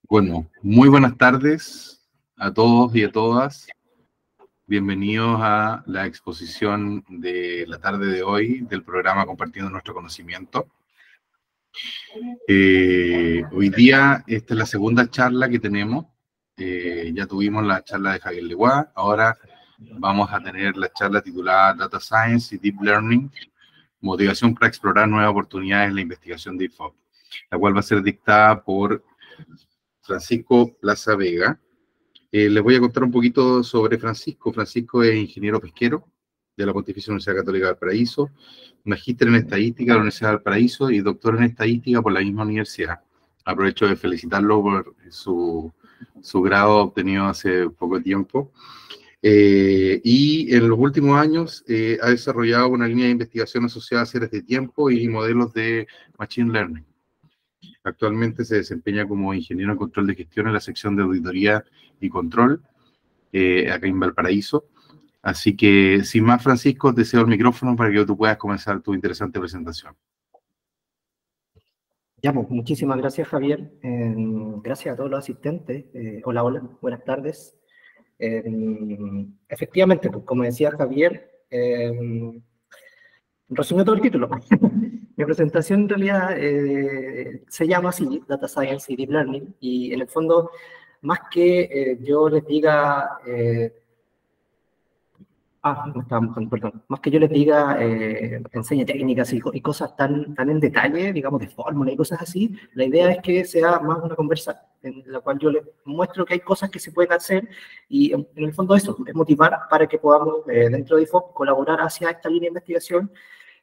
Bueno, muy buenas tardes a todos y a todas. Bienvenidos a la exposición de la tarde de hoy del programa Compartiendo Nuestro Conocimiento. Hoy día esta es la segunda charla que tenemos. Ya tuvimos la charla de Javier Leguá, ahora vamos a tener la charla titulada Data Science y Deep Learning, motivación para explorar nuevas oportunidades en la investigación de IFOP, la cual va a ser dictada por Francisco Plaza Vega. Les voy a contar un poquito sobre Francisco. Francisco es ingeniero pesquero de la Pontificia Universidad Católica de Valparaíso, magíster en estadística de la Universidad de Valparaíso y doctor en estadística por la misma universidad. Aprovecho de felicitarlo por su grado obtenido hace poco tiempo. Y en los últimos años ha desarrollado una línea de investigación asociada a series de tiempo y modelos de Machine Learning. Actualmente se desempeña como ingeniero en control de gestión en la sección de auditoría y control, acá en Valparaíso. Así que, sin más, Francisco, te cedo el micrófono para que tú puedas comenzar tu interesante presentación. Ya, pues, muchísimas gracias, Javier. Gracias a todos los asistentes. Hola, buenas tardes. Efectivamente, pues, como decía Javier, resumió todo el título. Mi presentación en realidad se llama así, Data Science y Deep Learning, y en el fondo, más que yo les diga... más que yo les diga, enseñe técnicas y cosas tan en detalle, digamos, de fórmula y cosas así, la idea es que sea más una conversa en la cual yo les muestro que hay cosas que se pueden hacer y en el fondo eso, es motivar para que podamos, dentro de IFOP, colaborar hacia esta línea de investigación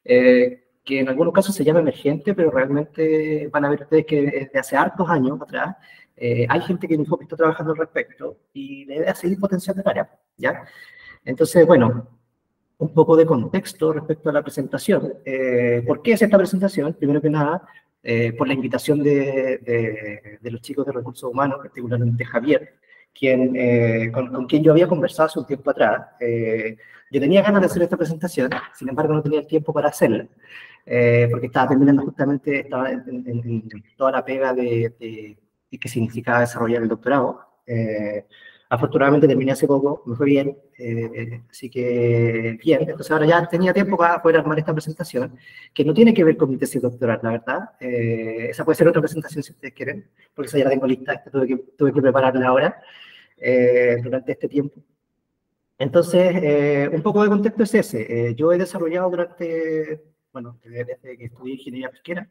que en algunos casos se llama emergente, pero realmente van a ver ustedes que desde hace hartos años atrás hay gente que en IFOP está trabajando al respecto y la idea es seguir potenciando el área, ¿ya? Entonces, bueno, un poco de contexto respecto a la presentación. ¿Por qué es esta presentación? Primero que nada, por la invitación de los chicos de Recursos Humanos, particularmente Javier, con quien yo había conversado hace un tiempo atrás. Yo tenía ganas de hacer esta presentación, sin embargo no tenía el tiempo para hacerla, porque estaba terminando justamente, estaba en toda la pega de qué significaba desarrollar el doctorado. Afortunadamente terminé hace poco, me fue bien, así que bien. Entonces ahora ya tenía tiempo para poder armar esta presentación, que no tiene que ver con mi tesis doctoral, la verdad. Esa puede ser otra presentación si ustedes quieren, porque esa ya la tengo lista, esta tuve que prepararla ahora, durante este tiempo. Entonces, un poco de contexto es ese. Yo he desarrollado desde que estudié ingeniería pesquera,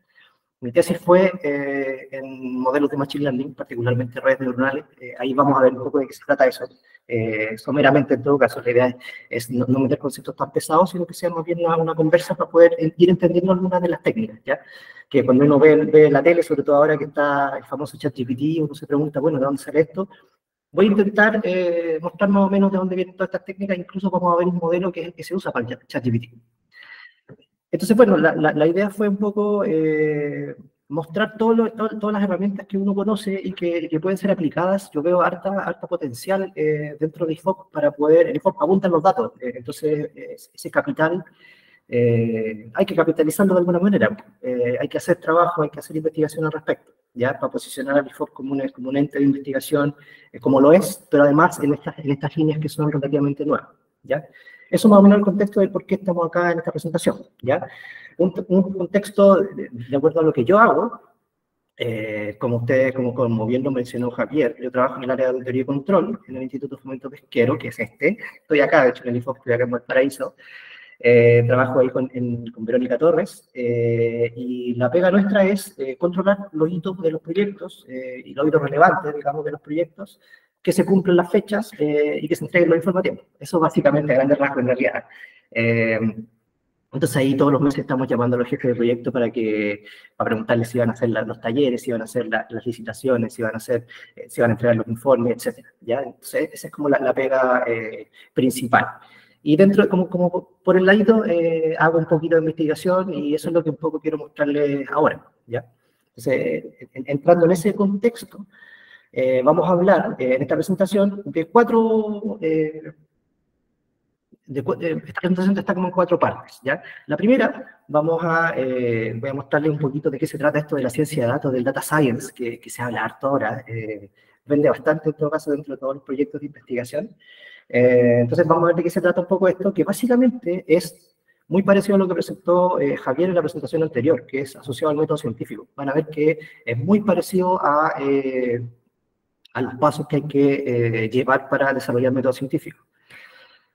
mi tesis fue en modelos de Machine Learning, particularmente redes neuronales. Ahí vamos a ver un poco de qué se trata eso. Someramente, en todo caso, la idea es no meter conceptos tan pesados, sino que sea más bien una conversa para poder ir entendiendo algunas de las técnicas, ¿ya? Que cuando uno ve la tele, sobre todo ahora que está el famoso ChatGPT, uno se pregunta, bueno, ¿de dónde sale esto? Voy a intentar mostrar más o menos de dónde vienen todas estas técnicas. Incluso vamos a ver un modelo que es el que se usa para el ChatGPT. Entonces, bueno, la idea fue un poco mostrar todas las herramientas que uno conoce y que pueden ser aplicadas. Yo veo harta potencial dentro de IFOP para poder... En IFOP apuntan los datos, entonces ese capital hay que capitalizarlo de alguna manera. Hay que hacer trabajo, hay que hacer investigación al respecto, ¿ya? Para posicionar al IFOP como un ente de investigación, como lo es, pero además en estas líneas que son relativamente nuevas, ¿ya? Eso más o menos el contexto de por qué estamos acá en esta presentación, ¿ya? Un contexto de acuerdo a lo que yo hago, como bien lo mencionó Javier, yo trabajo en el área de auditoría y control en el Instituto de Fomento Pesquero, que es estoy acá, de hecho en el IFOP, estoy acá en Valparaíso. Trabajo ahí con Verónica Torres, y la pega nuestra es controlar los hitos de los proyectos y los hitos relevantes, digamos, de los proyectos, que se cumplen las fechas y que se entreguen los informativos. Eso básicamente a grandes rasgos en realidad. Entonces ahí todos los meses estamos llamando a los jefes de proyecto para preguntarles si van a hacer los talleres, si van a hacer las licitaciones, si van a entregar los informes, etc. ¿Ya? Entonces esa es como la pega principal. Y dentro, como por el ladito, hago un poquito de investigación y eso es lo que un poco quiero mostrarles ahora, ¿ya? Entonces, entrando en ese contexto, vamos a hablar en esta presentación de cuatro esta presentación está como en 4 partes, ¿ya? La primera, voy a mostrarles un poquito de qué se trata esto de la ciencia de datos, del data science, que se habla harto ahora, vende bastante en todo caso dentro de todos los proyectos de investigación. Entonces vamos a ver de qué se trata un poco esto, que básicamente es muy parecido a lo que presentó Javier en la presentación anterior, que es asociado al método científico. Van a ver que es muy parecido a los pasos que hay que llevar para desarrollar métodos científicos.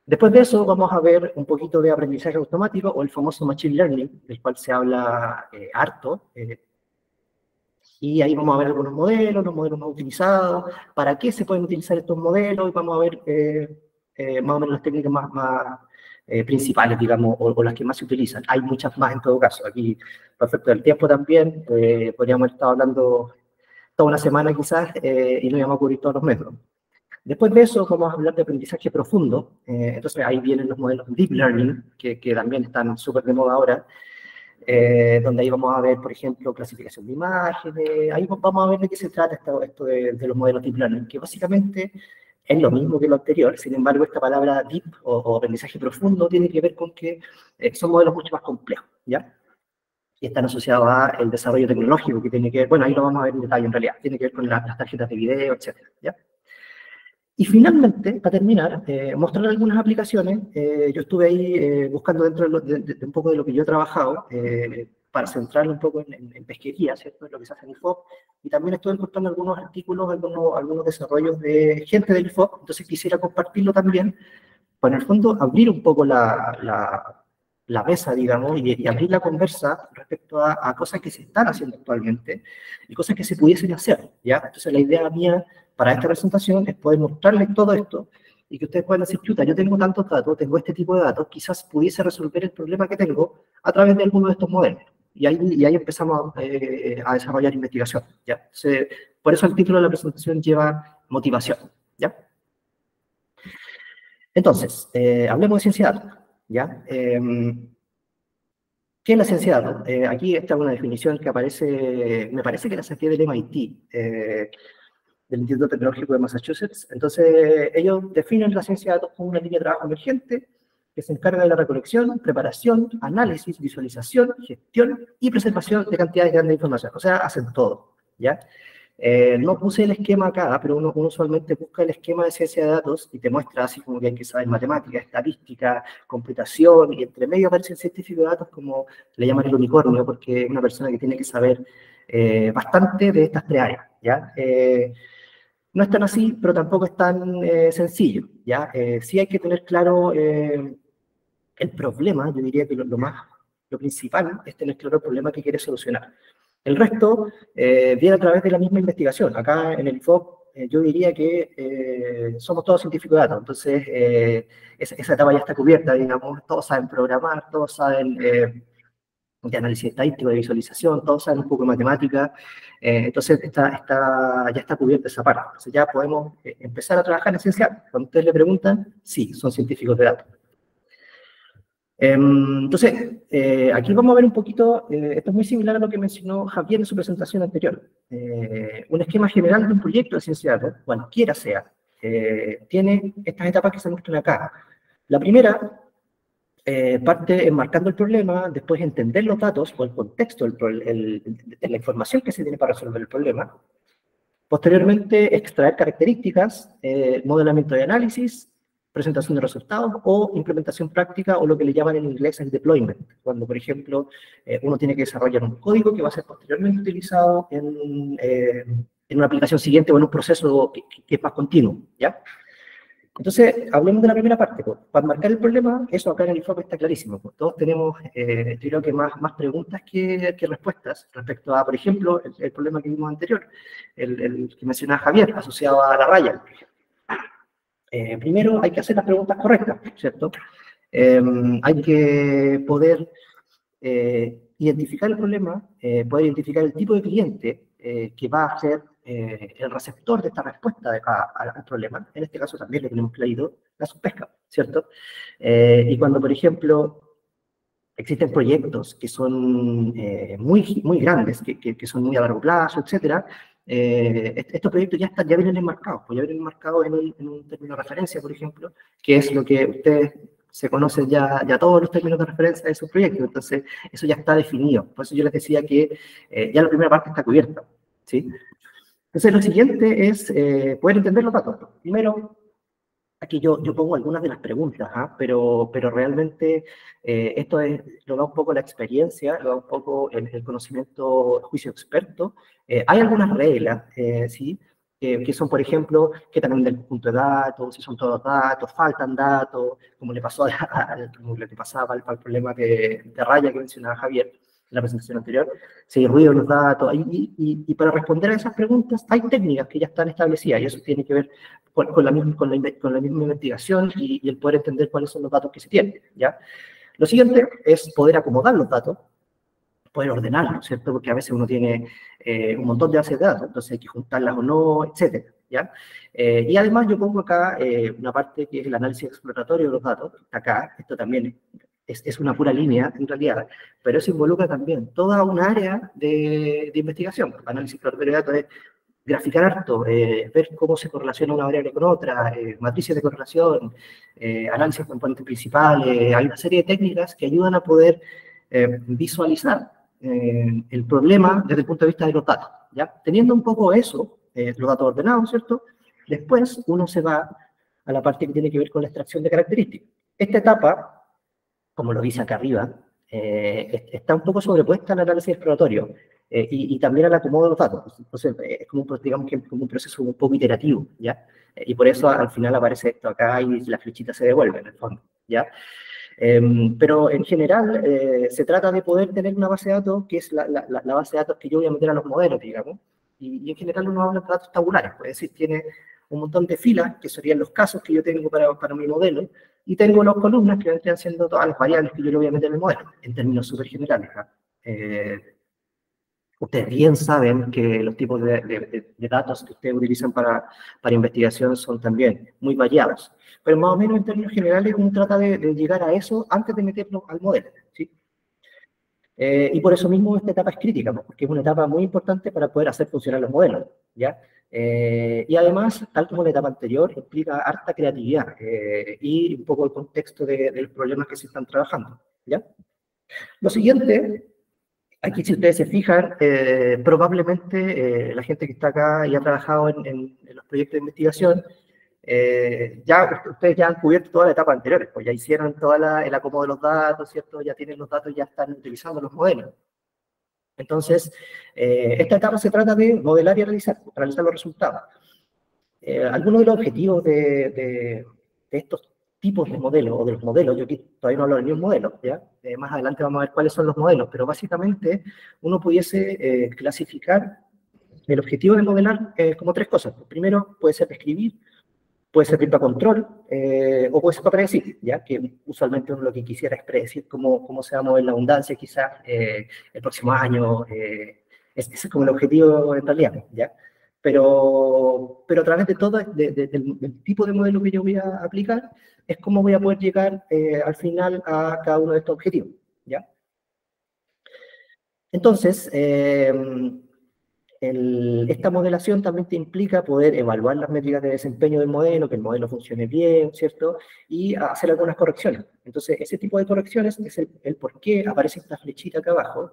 Después de eso vamos a ver un poquito de aprendizaje automático o el famoso Machine Learning, del cual se habla harto, y ahí vamos a ver algunos modelos, los modelos más utilizados, para qué se pueden utilizar estos modelos, y vamos a ver más o menos las técnicas más principales, digamos, o las que más se utilizan. Hay muchas más en todo caso. Aquí, respecto del tiempo también, podríamos haber estado hablando toda una semana quizás, y no íbamos a cubrir todos los métodos. Después de eso vamos a hablar de aprendizaje profundo, entonces ahí vienen los modelos Deep Learning, que también están súper de moda ahora, donde ahí vamos a ver, por ejemplo, clasificación de imágenes, ahí vamos a ver de qué se trata esto de los modelos Deep Learning, que básicamente es lo mismo que lo anterior, sin embargo esta palabra Deep o aprendizaje profundo tiene que ver con que son modelos mucho más complejos, ¿ya? Y están asociados al desarrollo tecnológico, que tiene que ver, bueno, ahí lo vamos a ver en detalle en realidad, tiene que ver con las tarjetas de video, etcétera, ¿ya? Y finalmente, para terminar, mostrar algunas aplicaciones. Yo estuve ahí buscando dentro de un poco de lo que yo he trabajado, para centrarlo un poco en pesquería, ¿cierto? En lo que se hace en IFOP. Y también estuve encontrando algunos artículos, algunos desarrollos de gente del IFOP. Entonces quisiera compartirlo también, para en el fondo abrir un poco la mesa, digamos, y abrir la conversa respecto a cosas que se están haciendo actualmente y cosas que se pudiesen hacer, ¿ya? Entonces la idea mía para esta presentación es poder mostrarles todo esto y que ustedes puedan decir, chuta, yo tengo tantos datos, tengo este tipo de datos, quizás pudiese resolver el problema que tengo a través de alguno de estos modelos. Y ahí empezamos a desarrollar investigación, ¿ya? Entonces, por eso el título de la presentación lleva motivación, ¿ya? Entonces, hablemos de ciencia de datos, ¿ya? ¿Qué es la ciencia de datos? Aquí está una definición que aparece, me parece que la saqué del MIT, del Instituto Tecnológico de Massachusetts. Entonces, ellos definen la ciencia de datos como una línea de trabajo emergente que se encarga de la recolección, preparación, análisis, visualización, gestión y preservación de cantidades grandes de información. O sea, hacen todo, ¿ya? No puse el esquema acá, pero uno usualmente busca el esquema de ciencia de datos y te muestra así como que hay que saber matemática, estadística, computación, y entre medio aparece el científico de datos como le llaman el unicornio, porque es una persona que tiene que saber bastante de estas 3 áreas, ¿ya? No es tan así, pero tampoco es tan sencillo, ¿ya? Sí hay que tener claro el problema. Yo diría que lo principal es tener claro el problema que quieres solucionar. El resto viene a través de la misma investigación. Acá en el IFOP yo diría que somos todos científicos de datos, entonces esa etapa ya está cubierta, digamos, todos saben programar, todos saben de análisis estadístico, de visualización, todos saben un poco de matemática, entonces ya está cubierta esa parte. Entonces ya podemos empezar a trabajar en ciencia. Cuando ustedes le preguntan, sí, son científicos de datos. Entonces, aquí vamos a ver un poquito, esto es muy similar a lo que mencionó Javier en su presentación anterior. Un esquema general de un proyecto de ciencia de datos, cualquiera sea, tiene estas etapas que se muestran acá. La primera parte enmarcando el problema, después entender los datos o el contexto de la información que se tiene para resolver el problema. Posteriormente, extraer características, modelamiento de análisis, presentación de resultados o implementación práctica, o lo que le llaman en inglés el deployment, cuando, por ejemplo, uno tiene que desarrollar un código que va a ser posteriormente utilizado en una aplicación siguiente o en un proceso que es más continuo, ¿ya? Entonces, hablemos de la primera parte. Pues. Para marcar el problema, eso acá en el informe está clarísimo. Pues. Todos tenemos, creo que más preguntas que respuestas respecto a, por ejemplo, el problema que vimos anterior, el que mencionaba Javier, asociado a la raya. Primero hay que hacer las preguntas correctas, ¿cierto? Hay que poder identificar el problema, poder identificar el tipo de cliente que va a ser el receptor de esta respuesta al problema. En este caso también lo tenemos clarito, la subpesca, ¿cierto? Y cuando, por ejemplo, existen proyectos que son muy grandes, que son muy a largo plazo, etcétera, estos proyectos ya vienen enmarcados, pues ya vienen enmarcados en un término de referencia, por ejemplo, que es lo que ustedes se conocen ya todos los términos de referencia de esos proyectos, entonces eso ya está definido. Por eso yo les decía que ya la primera parte está cubierta, ¿sí? Entonces lo siguiente es poder entender los datos. Primero, aquí yo pongo algunas de las preguntas, pero realmente esto lo da un poco la experiencia, lo da un poco el conocimiento, el juicio experto. Hay algunas reglas, ¿sí? Que son, por ejemplo, qué también del punto de datos, si son todos datos, faltan datos, como le pasó como le pasaba al problema de raya que mencionaba Javier en la presentación anterior, si hay ruido en los datos, y para responder a esas preguntas hay técnicas que ya están establecidas, y eso tiene que ver con la misma investigación y el poder entender cuáles son los datos que se tienen, ¿ya? Lo siguiente es poder acomodar los datos, poder ordenarlos, ¿cierto? Porque a veces uno tiene un montón de bases de datos, entonces hay que juntarlas o no, etcétera, ¿ya? Y además yo pongo acá una parte que es el análisis exploratorio de los datos, acá, esto también es una pura línea en realidad, pero eso involucra también toda un área de investigación. Análisis exploratorio de datos es graficar harto, ver cómo se correlaciona una variable con otra, matrices de correlación, análisis de componentes principales, hay una serie de técnicas que ayudan a poder visualizar el problema desde el punto de vista de los datos, ¿ya? Teniendo un poco eso, los datos ordenados, ¿cierto? Después uno se va a la parte que tiene que ver con la extracción de características. Esta etapa, como lo dice acá arriba, está un poco sobrepuesta al análisis exploratorio y también al acomodo de los datos. Entonces, es como, digamos que como un proceso un poco iterativo, ¿ya? Y por eso al final aparece esto acá y la flechita se devuelve en el fondo, ¿ya? Pero en general se trata de poder tener una base de datos que es la base de datos que yo voy a meter a los modelos, digamos, y en general uno habla de datos tabulares, es decir, tiene un montón de filas, que serían los casos que yo tengo para mi modelo, y tengo las columnas que vendrían siendo todas las variables que yo le voy a meter en el modelo, en términos súper generales. Ustedes bien saben que los tipos de datos que ustedes utilizan para investigación son también muy variados. Pero más o menos en términos generales uno trata de llegar a eso antes de meterlo al modelo, ¿sí? Y por eso mismo esta etapa es crítica, porque es una etapa muy importante para poder hacer funcionar los modelos, ¿ya? Y además, tal como la etapa anterior, implica harta creatividad y un poco el contexto de los problemas que se están trabajando, ¿ya? Lo siguiente, aquí si ustedes se fijan, probablemente la gente que está acá y ha trabajado en los proyectos de investigación, ustedes ya han cubierto toda la etapa anterior, pues ya hicieron el acomodo de los datos, ¿cierto? Ya tienen los datos, ya están utilizando los modelos. Entonces, esta etapa se trata de modelar y analizar los resultados. Algunos de los objetivos de estos tipos de modelos, o de los modelos, yo aquí todavía no hablo de ningún modelo, ¿ya? Más adelante vamos a ver cuáles son los modelos, pero básicamente uno pudiese clasificar el objetivo de modelar como tres cosas. Primero, puede ser describir, puede servir para control, o puede ser para predecir, ¿ya? Que usualmente uno lo que quisiera es predecir cómo se va a mover la abundancia quizás el próximo año, ese es como el objetivo en realidad, ¿ya? Pero a través de todo, del tipo de modelo que yo voy a aplicar, es cómo voy a poder llegar al final a cada uno de estos objetivos, ¿ya? Entonces, esta modelación también te implica poder evaluar las métricas de desempeño del modelo, que el modelo funcione bien, ¿cierto? Y hacer algunas correcciones. Entonces, ese tipo de correcciones es el por qué aparece esta flechita acá abajo,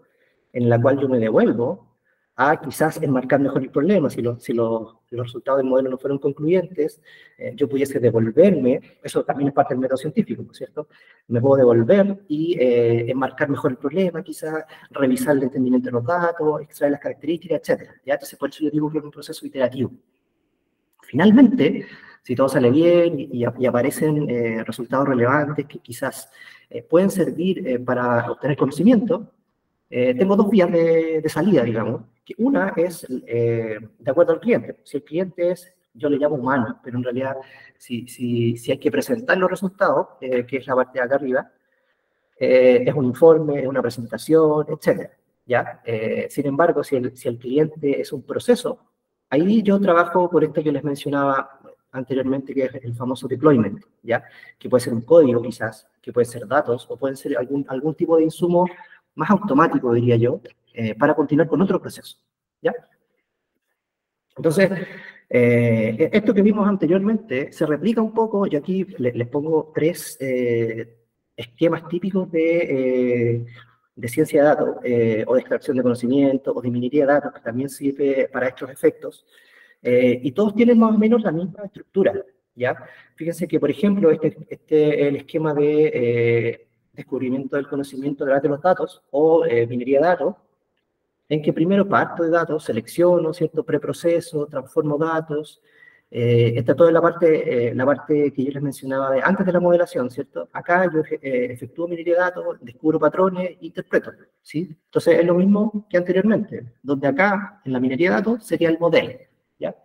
en la cual yo me devuelvo a quizás enmarcar mejor el problema. Si los resultados del modelo no fueron concluyentes, yo pudiese devolverme, eso también es parte del método científico, ¿no es cierto? Me puedo devolver y enmarcar mejor el problema, quizás revisar el entendimiento de los datos, extraer las características, etc. ¿Ya? Entonces, por eso yo digo que es un proceso iterativo. Finalmente, si todo sale bien y aparecen resultados relevantes que quizás pueden servir para obtener conocimiento, tengo dos vías de salida, digamos. Que una es de acuerdo al cliente. Si el cliente es, yo le llamo humano, pero en realidad si hay que presentar los resultados, que es la parte de acá arriba, es un informe, es una presentación, etc. ¿Ya? Sin embargo, si el cliente es un proceso, ahí yo trabajo por esto que les mencionaba anteriormente, que es el famoso deployment, ¿ya? Que puede ser un código quizás, que puede ser datos, o pueden ser algún tipo de insumo más automático, diría yo, para continuar con otro proceso, ¿ya? Entonces, Esto que vimos anteriormente se replica un poco, y aquí les pongo tres esquemas típicos de ciencia de datos, o de extracción de conocimiento, o de minería de datos, que también sirve para estos efectos, y todos tienen más o menos la misma estructura, ¿ya? Fíjense que, por ejemplo, el esquema de descubrimiento del conocimiento a través de los datos, o minería de datos, en que primero parto de datos, selecciono, ¿cierto? Preproceso, transformo datos. Esta toda la parte que yo les mencionaba de antes de la modelación, ¿cierto? Acá yo efectúo minería de datos, descubro patrones, interpreto, ¿sí? Entonces es lo mismo que anteriormente, donde acá, en la minería de datos, sería el modelo, ¿ya?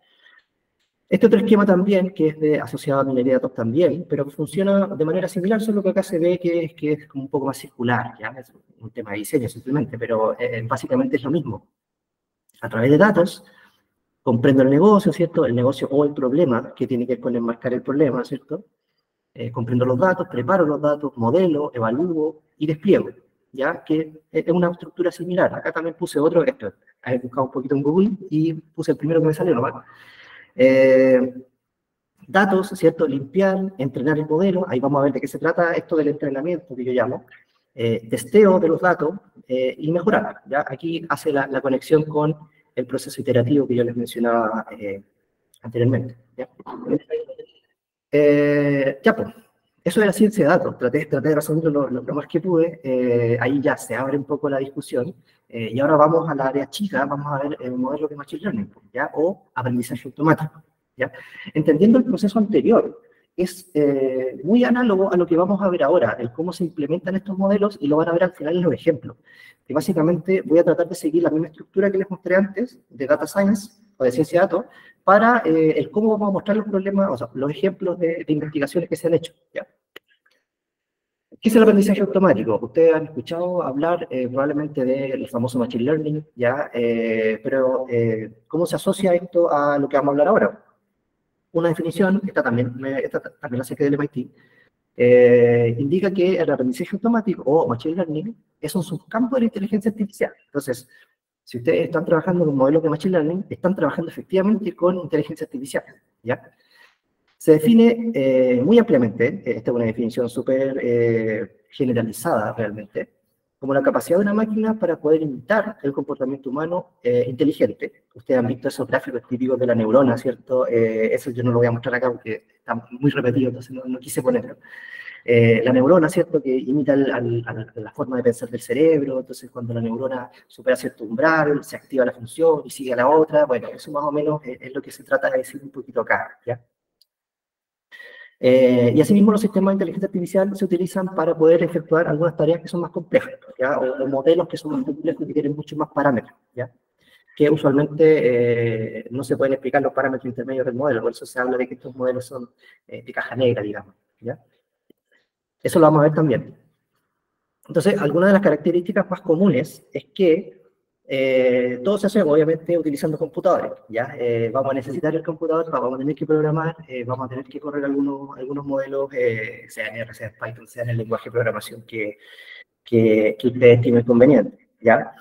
Este otro esquema también, que es asociado a minería de datos también, pero que funciona de manera similar, solo que acá se ve que es como un poco más circular, ¿ya? Es un tema de diseño simplemente, pero básicamente es lo mismo. A través de datos, comprendo el negocio, ¿cierto? El negocio o el problema, que tiene que ver con enmarcar el problema, ¿cierto? Comprendo los datos, preparo los datos, modelo, evalúo y despliego, ¿ya? Que es una estructura similar. Acá también puse otro, esto, he buscado un poquito en Google y puse el primero que me salió, ¿no? Datos, ¿cierto? Limpiar, entrenar el modelo, ahí vamos a ver de qué se trata esto del entrenamiento que yo llamo, testeo de los datos y mejorar, ¿ya? Aquí hace la conexión con el proceso iterativo que yo les mencionaba anteriormente, ¿ya? Ya, pues, eso de la ciencia de datos, traté de resolverlo lo más que pude, ahí ya se abre un poco la discusión, y ahora vamos a la área chica, vamos a ver el modelo de Machine Learning, ¿ya? O aprendizaje automático, ¿ya? Entendiendo el proceso anterior, es muy análogo a lo que vamos a ver ahora, el cómo se implementan estos modelos, y lo van a ver al final en los ejemplos, que básicamente voy a tratar de seguir la misma estructura que les mostré antes, de Data Science, o de ciencia de datos, para el cómo vamos a mostrar los problemas, o sea, los ejemplos de investigaciones que se han hecho, ¿ya? ¿Qué es el aprendizaje automático? Ustedes han escuchado hablar probablemente del famoso Machine Learning, ¿ya? Pero ¿cómo se asocia esto a lo que vamos a hablar ahora? Una definición, esta también la saqué del MIT, indica que el aprendizaje automático o Machine Learning es un subcampo de la inteligencia artificial. Entonces, si ustedes están trabajando con modelos de Machine Learning, están trabajando efectivamente con inteligencia artificial, ¿ya? Se define muy ampliamente, esta es una definición súper generalizada realmente, como la capacidad de una máquina para poder imitar el comportamiento humano inteligente. Ustedes han visto esos gráficos típicos de la neurona, ¿cierto? Eso yo no lo voy a mostrar acá porque está muy repetido, entonces no quise ponerlo. La neurona, ¿cierto?, que imita la forma de pensar del cerebro, entonces cuando la neurona supera cierto umbral, se activa la función y sigue a la otra, bueno, eso más o menos es lo que se trata de decir un poquito acá, ¿ya? Y asimismo los sistemas de inteligencia artificial se utilizan para poder efectuar algunas tareas que son más complejas, ¿ya? O modelos que son más complejos y que tienen muchos más parámetros, ¿ya? Que usualmente no se pueden explicar los parámetros intermedios del modelo, por eso se habla de que estos modelos son de caja negra, digamos, ¿ya? Eso lo vamos a ver también. Entonces, algunas de las características más comunes es que todo se hace, obviamente, utilizando computadores, ¿ya? Vamos a necesitar el computador, vamos a tener que programar, vamos a tener que correr algunos modelos, sea en R, sea en Python, sea en el lenguaje de programación que ustedes estimen conveniente, ¿ya?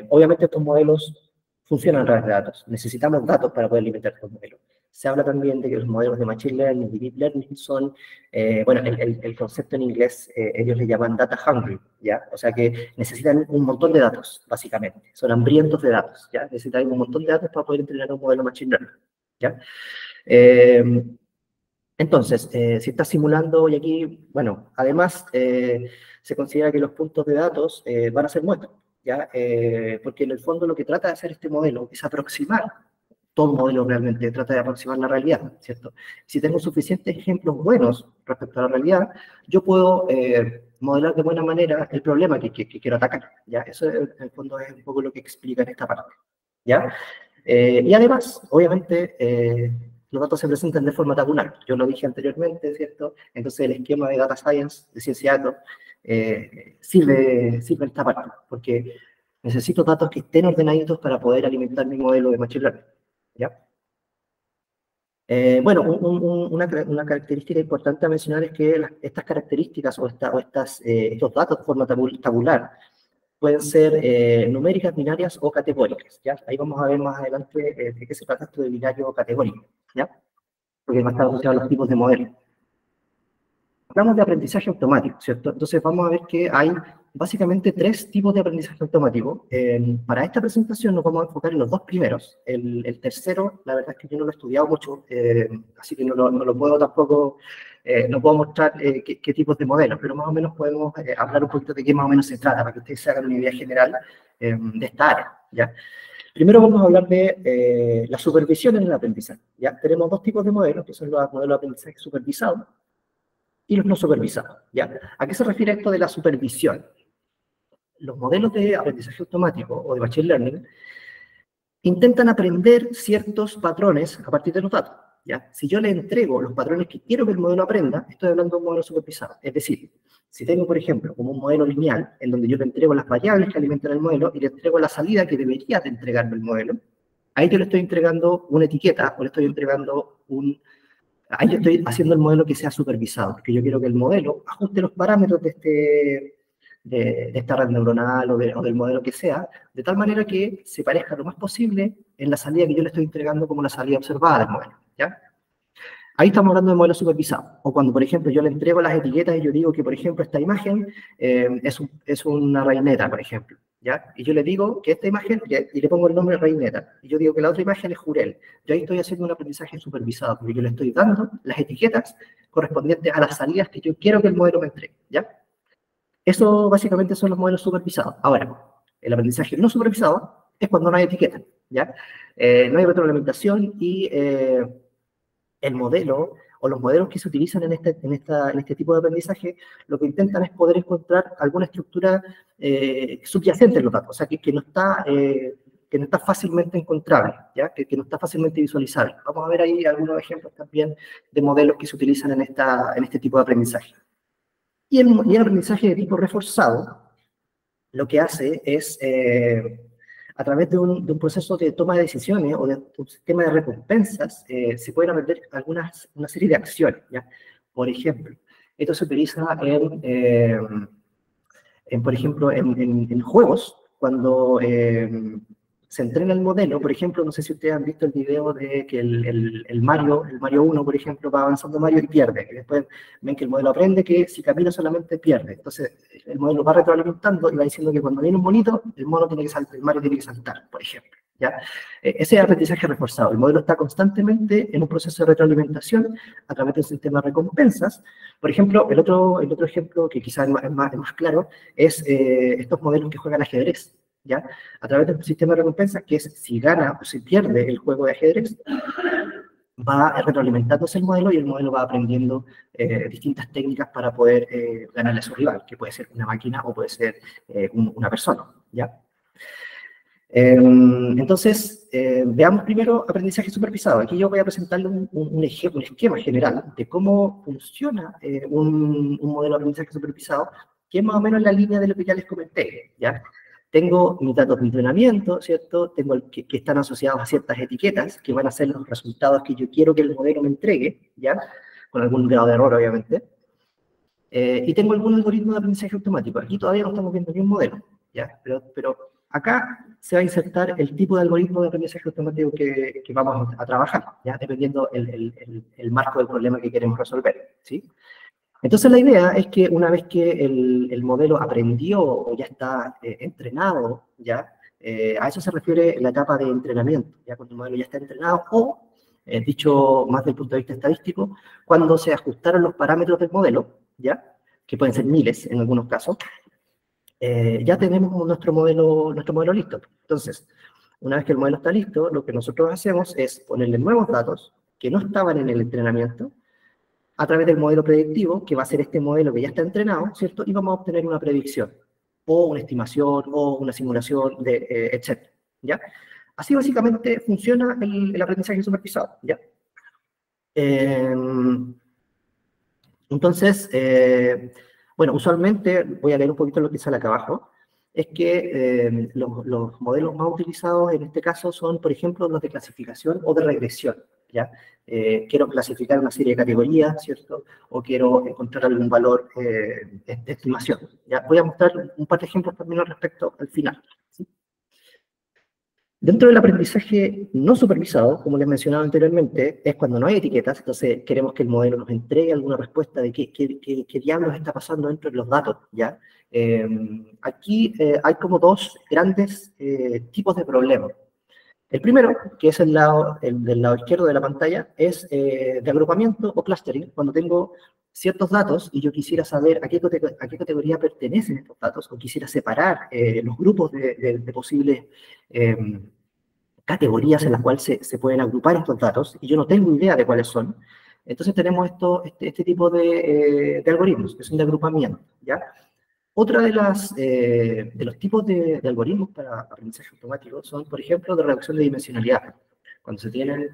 Obviamente estos modelos funcionan a través de datos. Necesitamos datos para poder alimentar estos modelos. Se habla también de que los modelos de Machine Learning y Deep Learning son, bueno, el concepto en inglés, ellos le llaman data hungry, ¿ya? O sea que necesitan un montón de datos, básicamente. Son hambrientos de datos, ¿ya? Necesitan un montón de datos para poder entrenar un modelo Machine Learning, ¿ya? Entonces, si está simulando, y aquí, bueno, además se considera que los puntos de datos van a ser muestras, ¿ya? Porque en el fondo lo que trata de hacer este modelo es aproximar, todo modelo realmente trata de aproximar la realidad, ¿cierto? Si tengo suficientes ejemplos buenos respecto a la realidad, yo puedo modelar de buena manera el problema que quiero atacar, ¿ya? Eso en el fondo es un poco lo que explica en esta parte, ¿ya? Y además, obviamente, los datos se presentan de forma tabular. Yo lo dije anteriormente, ¿cierto? Entonces el esquema de Data Science, de ciencia de datos, sirve en esta parte, porque necesito datos que estén ordenaditos para poder alimentar mi modelo de Machine Learning, ¿ya? Bueno, una característica importante a mencionar es que estas características estos datos de forma tabular pueden ser numéricas, binarias o categóricas, ¿ya? Ahí vamos a ver más adelante de qué se trata esto de binario o categórico, ¿ya? Porque va a estar asociado a los tipos de modelos. Hablamos de aprendizaje automático, ¿cierto? Entonces vamos a ver que hay básicamente 3 tipos de aprendizaje automático. Para esta presentación nos vamos a enfocar en los 2 primeros. El tercero, la verdad es que yo no lo he estudiado mucho, así que no lo puedo tampoco, no puedo mostrar qué tipos de modelos, pero más o menos podemos hablar un poquito de qué más o menos se trata, para que ustedes se hagan una idea general de esta área, ¿ya? Primero vamos a hablar de la supervisión en el aprendizaje, ¿ya? Tenemos 2 tipos de modelos, que son los modelos de aprendizaje supervisado y los no supervisados, ¿ya? ¿A qué se refiere esto de la supervisión? Los modelos de aprendizaje automático o de machine learning intentan aprender ciertos patrones a partir de los datos, ¿ya? Si yo le entrego los patrones que quiero que el modelo aprenda, estoy hablando de un modelo supervisado. Es decir, si tengo, por ejemplo, como un modelo lineal, en donde yo le entrego las variables que alimentan el modelo y le entrego la salida que debería de entregarme el modelo, ahí yo le estoy entregando una etiqueta o le estoy entregando ahí yo estoy haciendo el modelo que sea supervisado, porque yo quiero que el modelo ajuste los parámetros de esta red neuronal o del modelo que sea, de tal manera que se parezca lo más posible en la salida que yo le estoy entregando como la salida observada del modelo, ¿ya? Ahí estamos hablando de modelo supervisado. O cuando, por ejemplo, yo le entrego las etiquetas y yo digo que, por ejemplo, esta imagen es una reineta, por ejemplo, ¿ya? Y yo le digo que esta imagen, y le pongo el nombre reineta, y yo digo que la otra imagen es jurel. Yo ahí estoy haciendo un aprendizaje supervisado, porque yo le estoy dando las etiquetas correspondientes a las salidas que yo quiero que el modelo me entregue, ¿ya? Eso básicamente son los modelos supervisados. Ahora, el aprendizaje no supervisado es cuando no hay etiqueta, ¿ya? No hay retroalimentación y el modelo o los modelos que se utilizan en este tipo de aprendizaje, lo que intentan es poder encontrar alguna estructura subyacente en los datos, o sea, que no está fácilmente encontrable, ¿ya? Que no está fácilmente visualizable. Vamos a ver ahí algunos ejemplos también de modelos que se utilizan en este tipo de aprendizaje. Y el aprendizaje de tipo reforzado, lo que hace es, a través de un proceso de toma de decisiones o de un sistema de recompensas, se pueden aprender una serie de acciones, ¿ya? Por ejemplo, esto se utiliza por ejemplo, en juegos, cuando se entrena el modelo. Por ejemplo, no sé si ustedes han visto el video de que el Mario 1, por ejemplo, va avanzando Mario y pierde. Y después ven que el modelo aprende que si camina solamente pierde. Entonces, el modelo va retroalimentando y va diciendo que cuando viene un monito, el Mario tiene que saltar, por ejemplo, ¿ya? Ese es aprendizaje reforzado. El modelo está constantemente en un proceso de retroalimentación a través del sistema de recompensas. Por ejemplo, el otro ejemplo que quizás es más claro es estos modelos que juegan ajedrez, ¿ya? A través del sistema de recompensas, que es si gana o si pierde el juego de ajedrez, va retroalimentándose el modelo y el modelo va aprendiendo distintas técnicas para poder ganarle a su rival, que puede ser una máquina o puede ser una persona, ¿ya? Entonces, veamos primero aprendizaje supervisado. Aquí yo voy a presentarle un esquema general de cómo funciona un modelo de aprendizaje supervisado, que es más o menos la línea de lo que ya les comenté, ¿ya? Tengo mis datos de entrenamiento, ¿cierto? Tengo que están asociados a ciertas etiquetas, que van a ser los resultados que yo quiero que el modelo me entregue, ¿ya? Con algún grado de error, obviamente. Y tengo algún algoritmo de aprendizaje automático. Aquí todavía no estamos viendo ni un modelo, ¿ya? Pero acá se va a insertar el tipo de algoritmo de aprendizaje automático que vamos a trabajar, ¿ya? Dependiendo el marco del problema que queremos resolver, ¿sí? Entonces la idea es que una vez que el modelo aprendió o ya está entrenado, ¿ya? A eso se refiere la etapa de entrenamiento, ya cuando el modelo ya está entrenado o, dicho más desde el punto de vista estadístico, cuando se ajustaron los parámetros del modelo, ¿ya? Que pueden ser miles en algunos casos, ya tenemos nuestro modelo listo. Entonces, una vez que el modelo está listo, lo que nosotros hacemos es ponerle nuevos datos que no estaban en el entrenamiento, a través del modelo predictivo, que va a ser este modelo que ya está entrenado, ¿cierto? Y vamos a obtener una predicción, o una estimación, o una simulación, etc. ¿Ya? Así básicamente funciona el aprendizaje supervisado, ¿ya? Entonces, bueno, usualmente, voy a leer un poquito lo que sale acá abajo, es que los modelos más utilizados en este caso son, por ejemplo, los de clasificación o de regresión, ¿ya? Quiero clasificar una serie de categorías, ¿cierto? O quiero encontrar algún valor de estimación, ¿ya? Voy a mostrar un par de ejemplos también al respecto al final, ¿sí? Dentro del aprendizaje no supervisado, como les mencionaba anteriormente, es cuando no hay etiquetas, entonces queremos que el modelo nos entregue alguna respuesta de qué diablos está pasando dentro de los datos, ¿ya? Aquí hay como dos grandes tipos de problemas. El primero, que es el del lado izquierdo de la pantalla, es de agrupamiento o clustering, cuando tengo ciertos datos y yo quisiera saber a qué categoría pertenecen estos datos, o quisiera separar los grupos de posibles categorías en las cuales se pueden agrupar estos datos, y yo no tengo idea de cuáles son. Entonces tenemos este tipo de algoritmos, que son de agrupamiento, ¿ya? Otra de los tipos de algoritmos para aprendizaje automático son, por ejemplo, de reducción de dimensionalidad. Cuando se tiene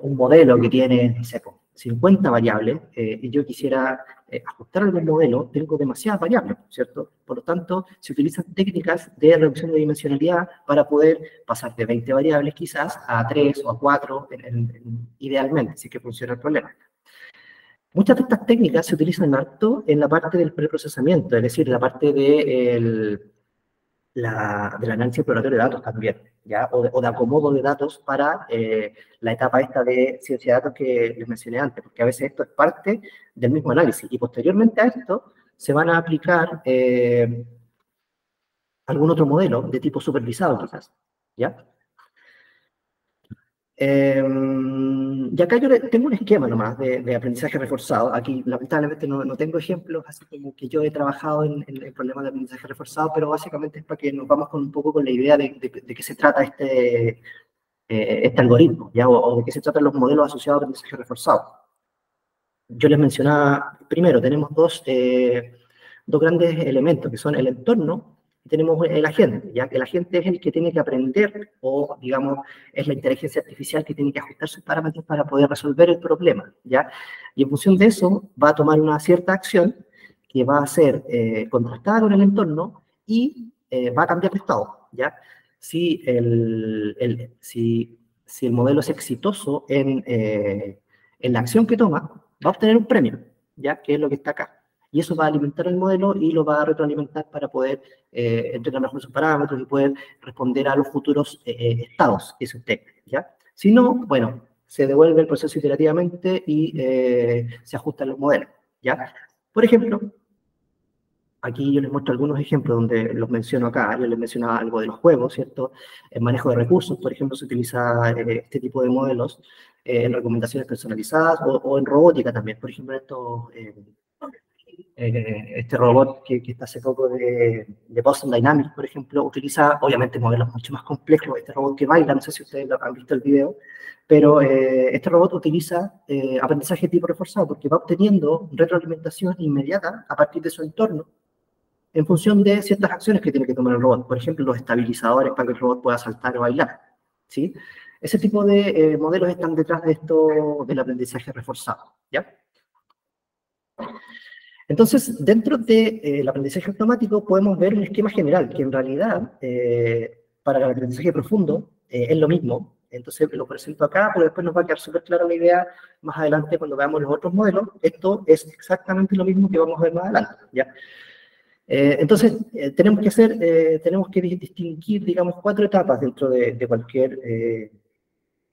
un modelo que tiene, no sé, 50 variables, y yo quisiera ajustar algún modelo, tengo demasiadas variables, ¿cierto? Por lo tanto, se utilizan técnicas de reducción de dimensionalidad para poder pasar de 20 variables quizás a 3 o a 4, idealmente, si es que funciona el problema. Muchas de estas técnicas se utilizan harto en la parte del preprocesamiento, es decir, la parte del análisis exploratorio de datos también, ¿ya? O de acomodo de datos para la etapa esta de ciencia de datos que les mencioné antes, porque a veces esto es parte del mismo análisis. Y posteriormente a esto se van a aplicar algún otro modelo de tipo supervisado quizás, ¿ya? Y acá yo tengo un esquema nomás de aprendizaje reforzado. Aquí lamentablemente no tengo ejemplos, así como que yo he trabajado en problemas de aprendizaje reforzado, pero básicamente es para que nos vamos un poco con la idea de qué se trata este algoritmo, ¿ya? O de qué se tratan los modelos asociados a aprendizaje reforzado. Yo les mencionaba, primero tenemos dos grandes elementos, que son el entorno, tenemos el agente, ¿ya? El agente es el que tiene que aprender, o digamos, es la inteligencia artificial que tiene que ajustar sus parámetros para poder resolver el problema, ¿ya? Y en función de eso, va a tomar una cierta acción que va a ser contrastada con el entorno y va a cambiar de estado, ¿ya? Si el modelo es exitoso en la acción que toma, va a obtener un premio, ¿ya? Que es lo que está acá. Y eso va a alimentar el modelo y lo va a retroalimentar para poder entrenar mejor sus parámetros y poder responder a los futuros estados que se obtengan, ¿ya? Si no, bueno, se devuelve el proceso iterativamente y se ajustan los modelos, ¿ya? Por ejemplo, aquí yo les muestro algunos ejemplos donde los menciono acá. Yo les mencionaba algo de los juegos, ¿cierto? El manejo de recursos, por ejemplo, se utiliza este tipo de modelos en recomendaciones personalizadas o en robótica también. Por ejemplo, este robot que está hace poco de Boston Dynamics, por ejemplo, utiliza obviamente modelos mucho más complejos. Este robot que baila, no sé si ustedes han visto el video, pero este robot utiliza aprendizaje tipo reforzado porque va obteniendo retroalimentación inmediata a partir de su entorno en función de ciertas acciones que tiene que tomar el robot. Por ejemplo, los estabilizadores para que el robot pueda saltar o bailar, ¿sí? Ese tipo de modelos están detrás de esto del aprendizaje reforzado, ¿ya? Entonces, dentro del aprendizaje automático podemos ver un esquema general, que en realidad, para el aprendizaje profundo, es lo mismo. Entonces, lo presento acá, pero después nos va a quedar súper clara la idea más adelante cuando veamos los otros modelos. Esto es exactamente lo mismo que vamos a ver más adelante, ¿ya? Entonces, tenemos que distinguir, digamos, 4 etapas dentro de cualquier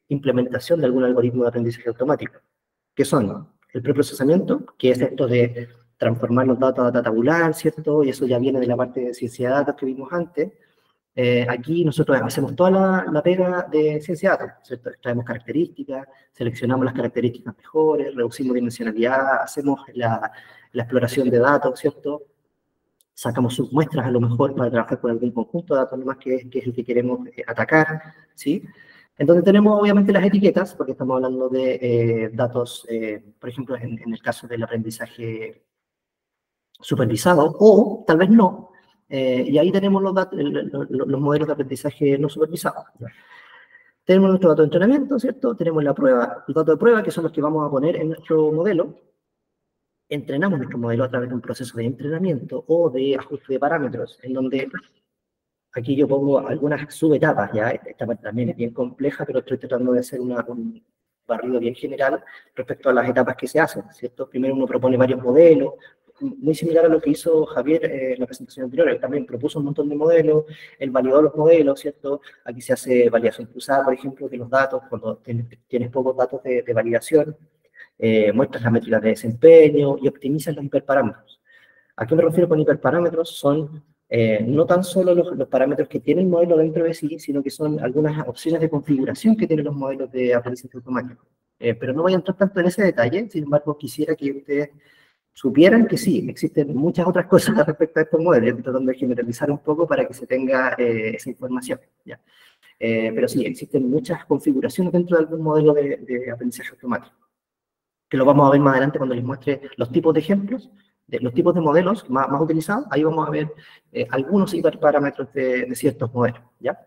implementación de algún algoritmo de aprendizaje automático, que son el preprocesamiento, que es esto de transformar los datos a data tabular, ¿cierto? Y eso ya viene de la parte de ciencia de datos que vimos antes. Aquí nosotros hacemos toda la pega de ciencia de datos, ¿cierto? Extraemos características, seleccionamos las características mejores, reducimos dimensionalidad, hacemos la exploración de datos, ¿cierto? Sacamos submuestras a lo mejor para trabajar con algún conjunto de datos nomás que es el que queremos atacar, ¿sí? Entonces tenemos obviamente las etiquetas, porque estamos hablando de datos, por ejemplo, en el caso del aprendizaje supervisado, o tal vez no, y ahí tenemos los modelos de aprendizaje no supervisado. Tenemos nuestro dato de entrenamiento, ¿cierto? Tenemos la prueba, los datos de prueba, que son los que vamos a poner en nuestro modelo. Entrenamos nuestro modelo a través de un proceso de entrenamiento o de ajuste de parámetros, en donde aquí yo pongo algunas subetapas, ¿ya? Esta parte también es bien compleja, pero estoy tratando de hacer barrido bien general respecto a las etapas que se hacen, ¿cierto? Primero uno propone varios modelos, muy similar a lo que hizo Javier en la presentación anterior. Él también propuso un montón de modelos, él validó los modelos, ¿cierto? Aquí se hace validación cruzada, por ejemplo, de los datos, cuando tienes pocos datos de validación, muestras las métricas de desempeño y optimizas los hiperparámetros. ¿A qué me refiero con hiperparámetros? Son no tan solo los parámetros que tiene el modelo dentro de sí, sino que son algunas opciones de configuración que tienen los modelos de aprendizaje automático. Pero no voy a entrar tanto en ese detalle, sin embargo, quisiera que ustedes supieran que sí, existen muchas otras cosas respecto a estos modelos. Estoy tratando de generalizar un poco para que se tenga esa información, ¿ya? Pero sí, existen muchas configuraciones dentro de algún modelo de aprendizaje automático, que lo vamos a ver más adelante cuando les muestre los tipos de ejemplos, los tipos de modelos más utilizados. Ahí vamos a ver algunos hiperparámetros de ciertos modelos, ¿ya?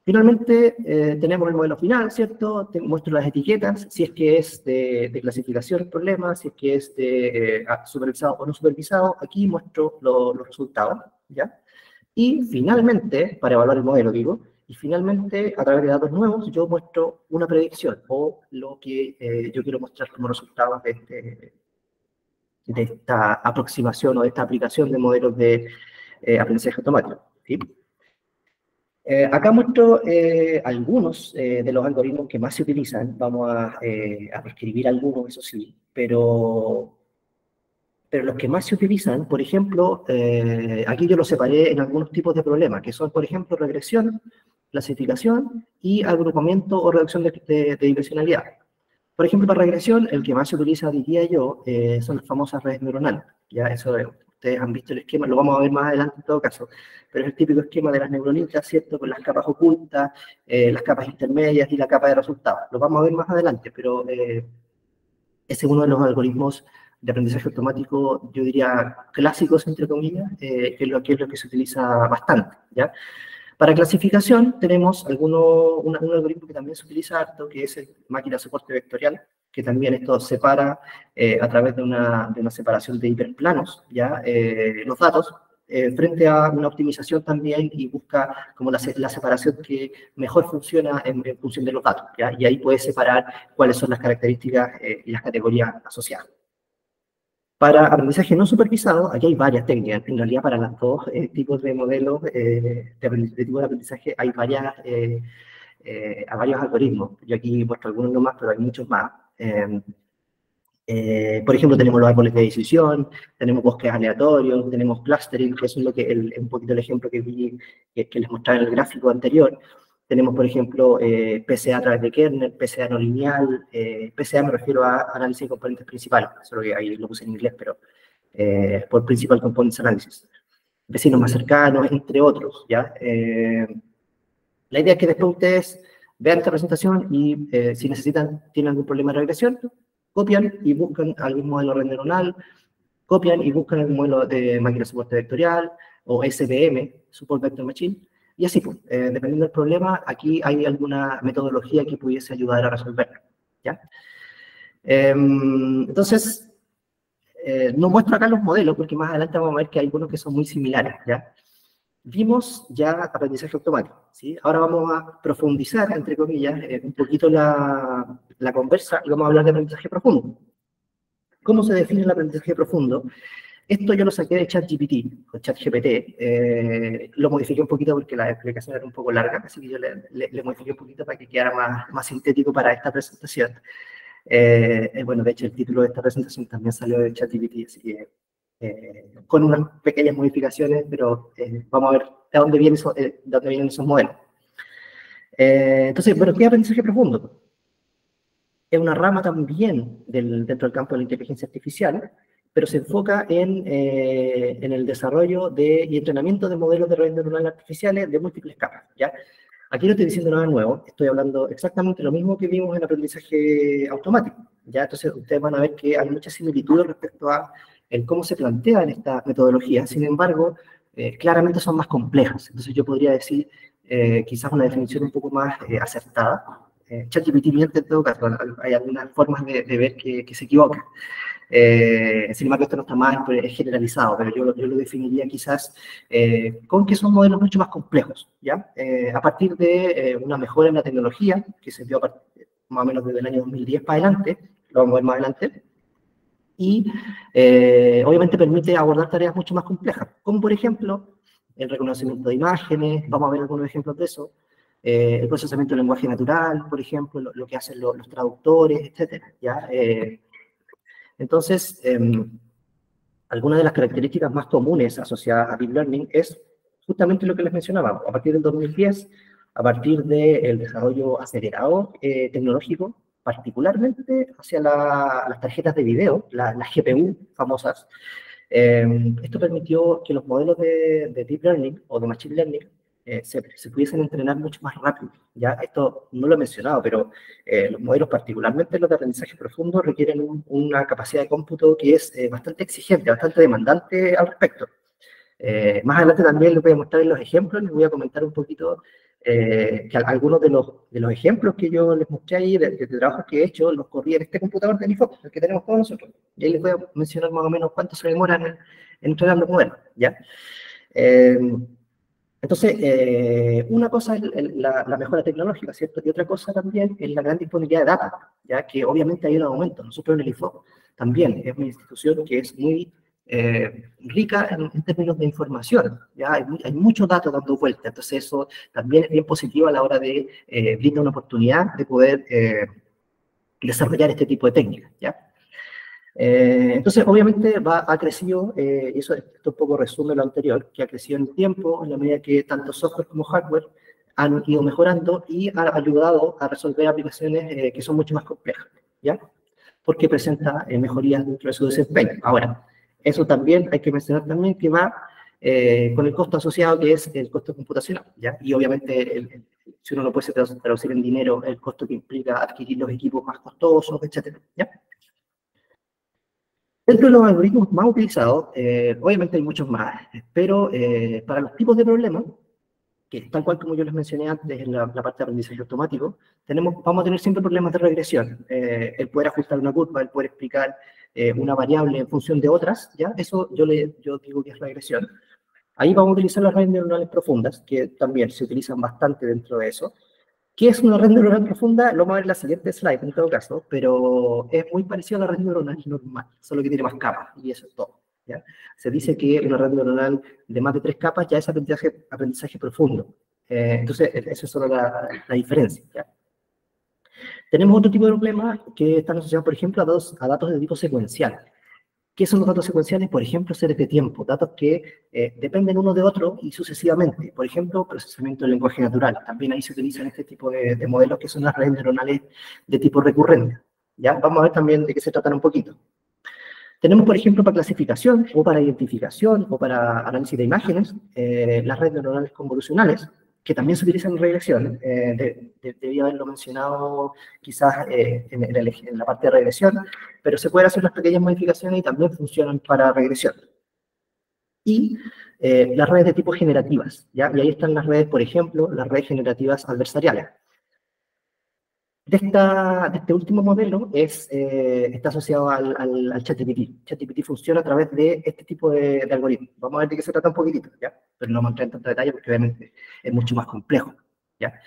Finalmente, tenemos el modelo final, ¿cierto? Te muestro las etiquetas, si es que es de clasificación el problema, si es que es de supervisado o no supervisado. Aquí muestro los resultados, ¿ya? Y finalmente, para evaluar el modelo, digo, y finalmente, a través de datos nuevos, yo muestro una predicción o lo que yo quiero mostrar como resultados de esta aproximación o de esta aplicación de modelos de aprendizaje automático, ¿sí? Acá muestro algunos de los algoritmos que más se utilizan. Vamos a describir algunos, eso sí, pero los que más se utilizan, por ejemplo, aquí yo los separé en algunos tipos de problemas, que son, por ejemplo, regresión, clasificación y agrupamiento o reducción de dimensionalidad. Por ejemplo, para regresión, el que más se utiliza, diría yo, son las famosas redes neuronales. Ya eso, ustedes han visto el esquema, lo vamos a ver más adelante en todo caso, pero es el típico esquema de las neuronitas, ¿cierto? Con las capas ocultas, las capas intermedias y la capa de resultados. Lo vamos a ver más adelante, pero ese es uno de los algoritmos de aprendizaje automático, yo diría, clásicos, entre comillas, que es lo que se utiliza bastante, ¿ya? Para clasificación tenemos un algoritmo que también se utiliza harto, que es el máquina de soporte vectorial, que también esto separa a través de una separación de hiperplanos, ¿ya? Los datos, frente a una optimización también, y busca como la separación que mejor funciona en función de los datos, ¿ya? Y ahí puede separar cuáles son las características y las categorías asociadas. Para aprendizaje no supervisado, aquí hay varias técnicas. En realidad, para los dos tipos de modelos de tipo de aprendizaje hay varios algoritmos. Yo aquí muestro algunos nomás, pero hay muchos más. Por ejemplo, tenemos los árboles de decisión, tenemos bosques aleatorios, tenemos clustering, que eso es lo que un poquito el ejemplo que les mostraba en el gráfico anterior. Tenemos, por ejemplo, PCA a través de kernel, PCA no lineal. PCA me refiero a análisis de componentes principales, solo que ahí lo puse en inglés, pero por Principal Components Analysis. Vecinos más cercanos, entre otros, ¿ya? La idea es que después ustedes vean esta presentación y si tienen algún problema de regresión, copian y buscan algún modelo de red neuronal, copian y buscan algún modelo de máquina de soporte vectorial o SVM, Support Vector Machine, y así, pues, dependiendo del problema, aquí hay alguna metodología que pudiese ayudar a resolverlo, ¿ya? Entonces, no muestro acá los modelos, porque más adelante vamos a ver que hay algunos que son muy similares, ¿ya? Vimos ya aprendizaje automático, ¿sí? Ahora vamos a profundizar, entre comillas, un poquito la conversa y vamos a hablar de aprendizaje profundo. ¿Cómo se define el aprendizaje profundo? Esto yo lo saqué de ChatGPT, o ChatGPT. Lo modifiqué un poquito porque la explicación era un poco larga, así que yo le modifiqué un poquito para que quedara más sintético para esta presentación. Bueno, de hecho, el título de esta presentación también salió de ChatGPT, así que con unas pequeñas modificaciones, pero vamos a ver de dónde vienen esos modelos. Entonces, bueno, ¿qué es aprendizaje profundo? Es una rama también dentro del campo de la inteligencia artificial, pero se enfoca en el desarrollo y entrenamiento de modelos de redes neuronales artificiales de múltiples capas, ¿ya? Aquí no estoy diciendo nada nuevo, estoy hablando exactamente lo mismo que vimos en aprendizaje automático, ¿ya? Entonces, ustedes van a ver que hay muchas similitudes respecto a cómo se plantean estas metodologías. Sin embargo, claramente son más complejas. Entonces, yo podría decir quizás una definición un poco más acertada. ChatGPT miente en todo caso, hay algunas formas de ver que se equivocan. Sin embargo, esto no está mal, es generalizado, pero yo lo definiría quizás con que son modelos mucho más complejos, ¿ya? A partir de una mejora en la tecnología que se dio más o menos desde el año 2010 para adelante, lo vamos a ver más adelante, y obviamente permite abordar tareas mucho más complejas, como por ejemplo el reconocimiento de imágenes, vamos a ver algunos ejemplos de eso, el procesamiento del lenguaje natural, por ejemplo, lo que hacen los traductores, etc. ¿Ya? Entonces, algunas de las características más comunes asociadas a Deep Learning es justamente lo que les mencionaba. A partir del 2010, a partir del desarrollo acelerado tecnológico, particularmente hacia las tarjetas de video, las GPU famosas, esto permitió que los modelos de Deep Learning o de Machine Learning se pudiesen entrenar mucho más rápido. ¿Ya? Esto no lo he mencionado, pero los modelos, particularmente los de aprendizaje profundo, requieren una capacidad de cómputo que es bastante exigente, bastante demandante al respecto. Más adelante también les voy a mostrar en los ejemplos, les voy a comentar un poquito que algunos de los ejemplos que yo les mostré ahí, de trabajos que he hecho, los corrí en este computador de Nifox, el que tenemos todos nosotros. Y ahí les voy a mencionar más o menos cuánto se demoran en entrenar los modelos, ¿ya? Entonces, una cosa es la mejora tecnológica, ¿cierto? Y otra cosa también es la gran disponibilidad de datos, ya que obviamente hay un aumento. Nosotros en el IFOP también es una institución que es muy rica en términos de información, ya hay muchos datos dando vuelta, entonces eso también es bien positivo a la hora de brindar una oportunidad de poder desarrollar este tipo de técnicas, ¿ya? Entonces, obviamente, ha crecido, y esto un poco resume lo anterior, que ha crecido en el tiempo, en la medida que tanto software como hardware han ido mejorando y han ayudado a resolver aplicaciones que son mucho más complejas, ¿ya? Porque presenta mejorías dentro de su desempeño. Ahora, eso también hay que mencionar también que va con el costo asociado, que es el costo computacional, ¿ya? Y obviamente, si uno lo puede traducir en dinero, el costo que implica adquirir los equipos más costosos, etcétera, ¿ya? Dentro de los algoritmos más utilizados, obviamente hay muchos más, pero para los tipos de problemas, que tal cual como yo les mencioné antes en la parte de aprendizaje automático, vamos a tener siempre problemas de regresión. El poder ajustar una curva, el poder explicar una variable en función de otras, ¿ya? Eso yo digo que es regresión. Ahí vamos a utilizar las redes neuronales profundas, que también se utilizan bastante dentro de eso. ¿Qué es una red neuronal profunda? Lo vamos a ver en la siguiente slide, en todo caso, pero es muy parecido a la red neuronal normal, solo que tiene más capas, y eso es todo, ¿ya? Se dice que una red neuronal de más de 3 capas ya es aprendizaje profundo. Entonces, esa es solo la diferencia, ¿ya? Tenemos otro tipo de problemas que están asociados, por ejemplo, a datos de tipo secuencial. ¿Qué son los datos secuenciales? Por ejemplo, series de tiempo, datos que dependen uno de otro y sucesivamente. Por ejemplo, procesamiento del lenguaje natural. También ahí se utilizan este tipo de modelos que son las redes neuronales de tipo recurrente. ¿Ya? Vamos a ver también de qué se tratan un poquito. Tenemos, por ejemplo, para clasificación o para identificación o para análisis de imágenes, las redes neuronales convolucionales, que también se utilizan en regresión. Debía haberlo mencionado quizás en la parte de regresión, pero se pueden hacer unas pequeñas modificaciones y también funcionan para regresión. Y las redes de tipo generativas, ¿ya? Y ahí están las redes, por ejemplo, las redes generativas adversariales. De este último modelo está asociado al ChatGPT. ChatGPT funciona a través de este tipo de algoritmos. Vamos a ver de qué se trata un poquitito, ¿ya? Pero no vamos a entrar en tanto detalle porque obviamente es mucho más complejo, ¿ya?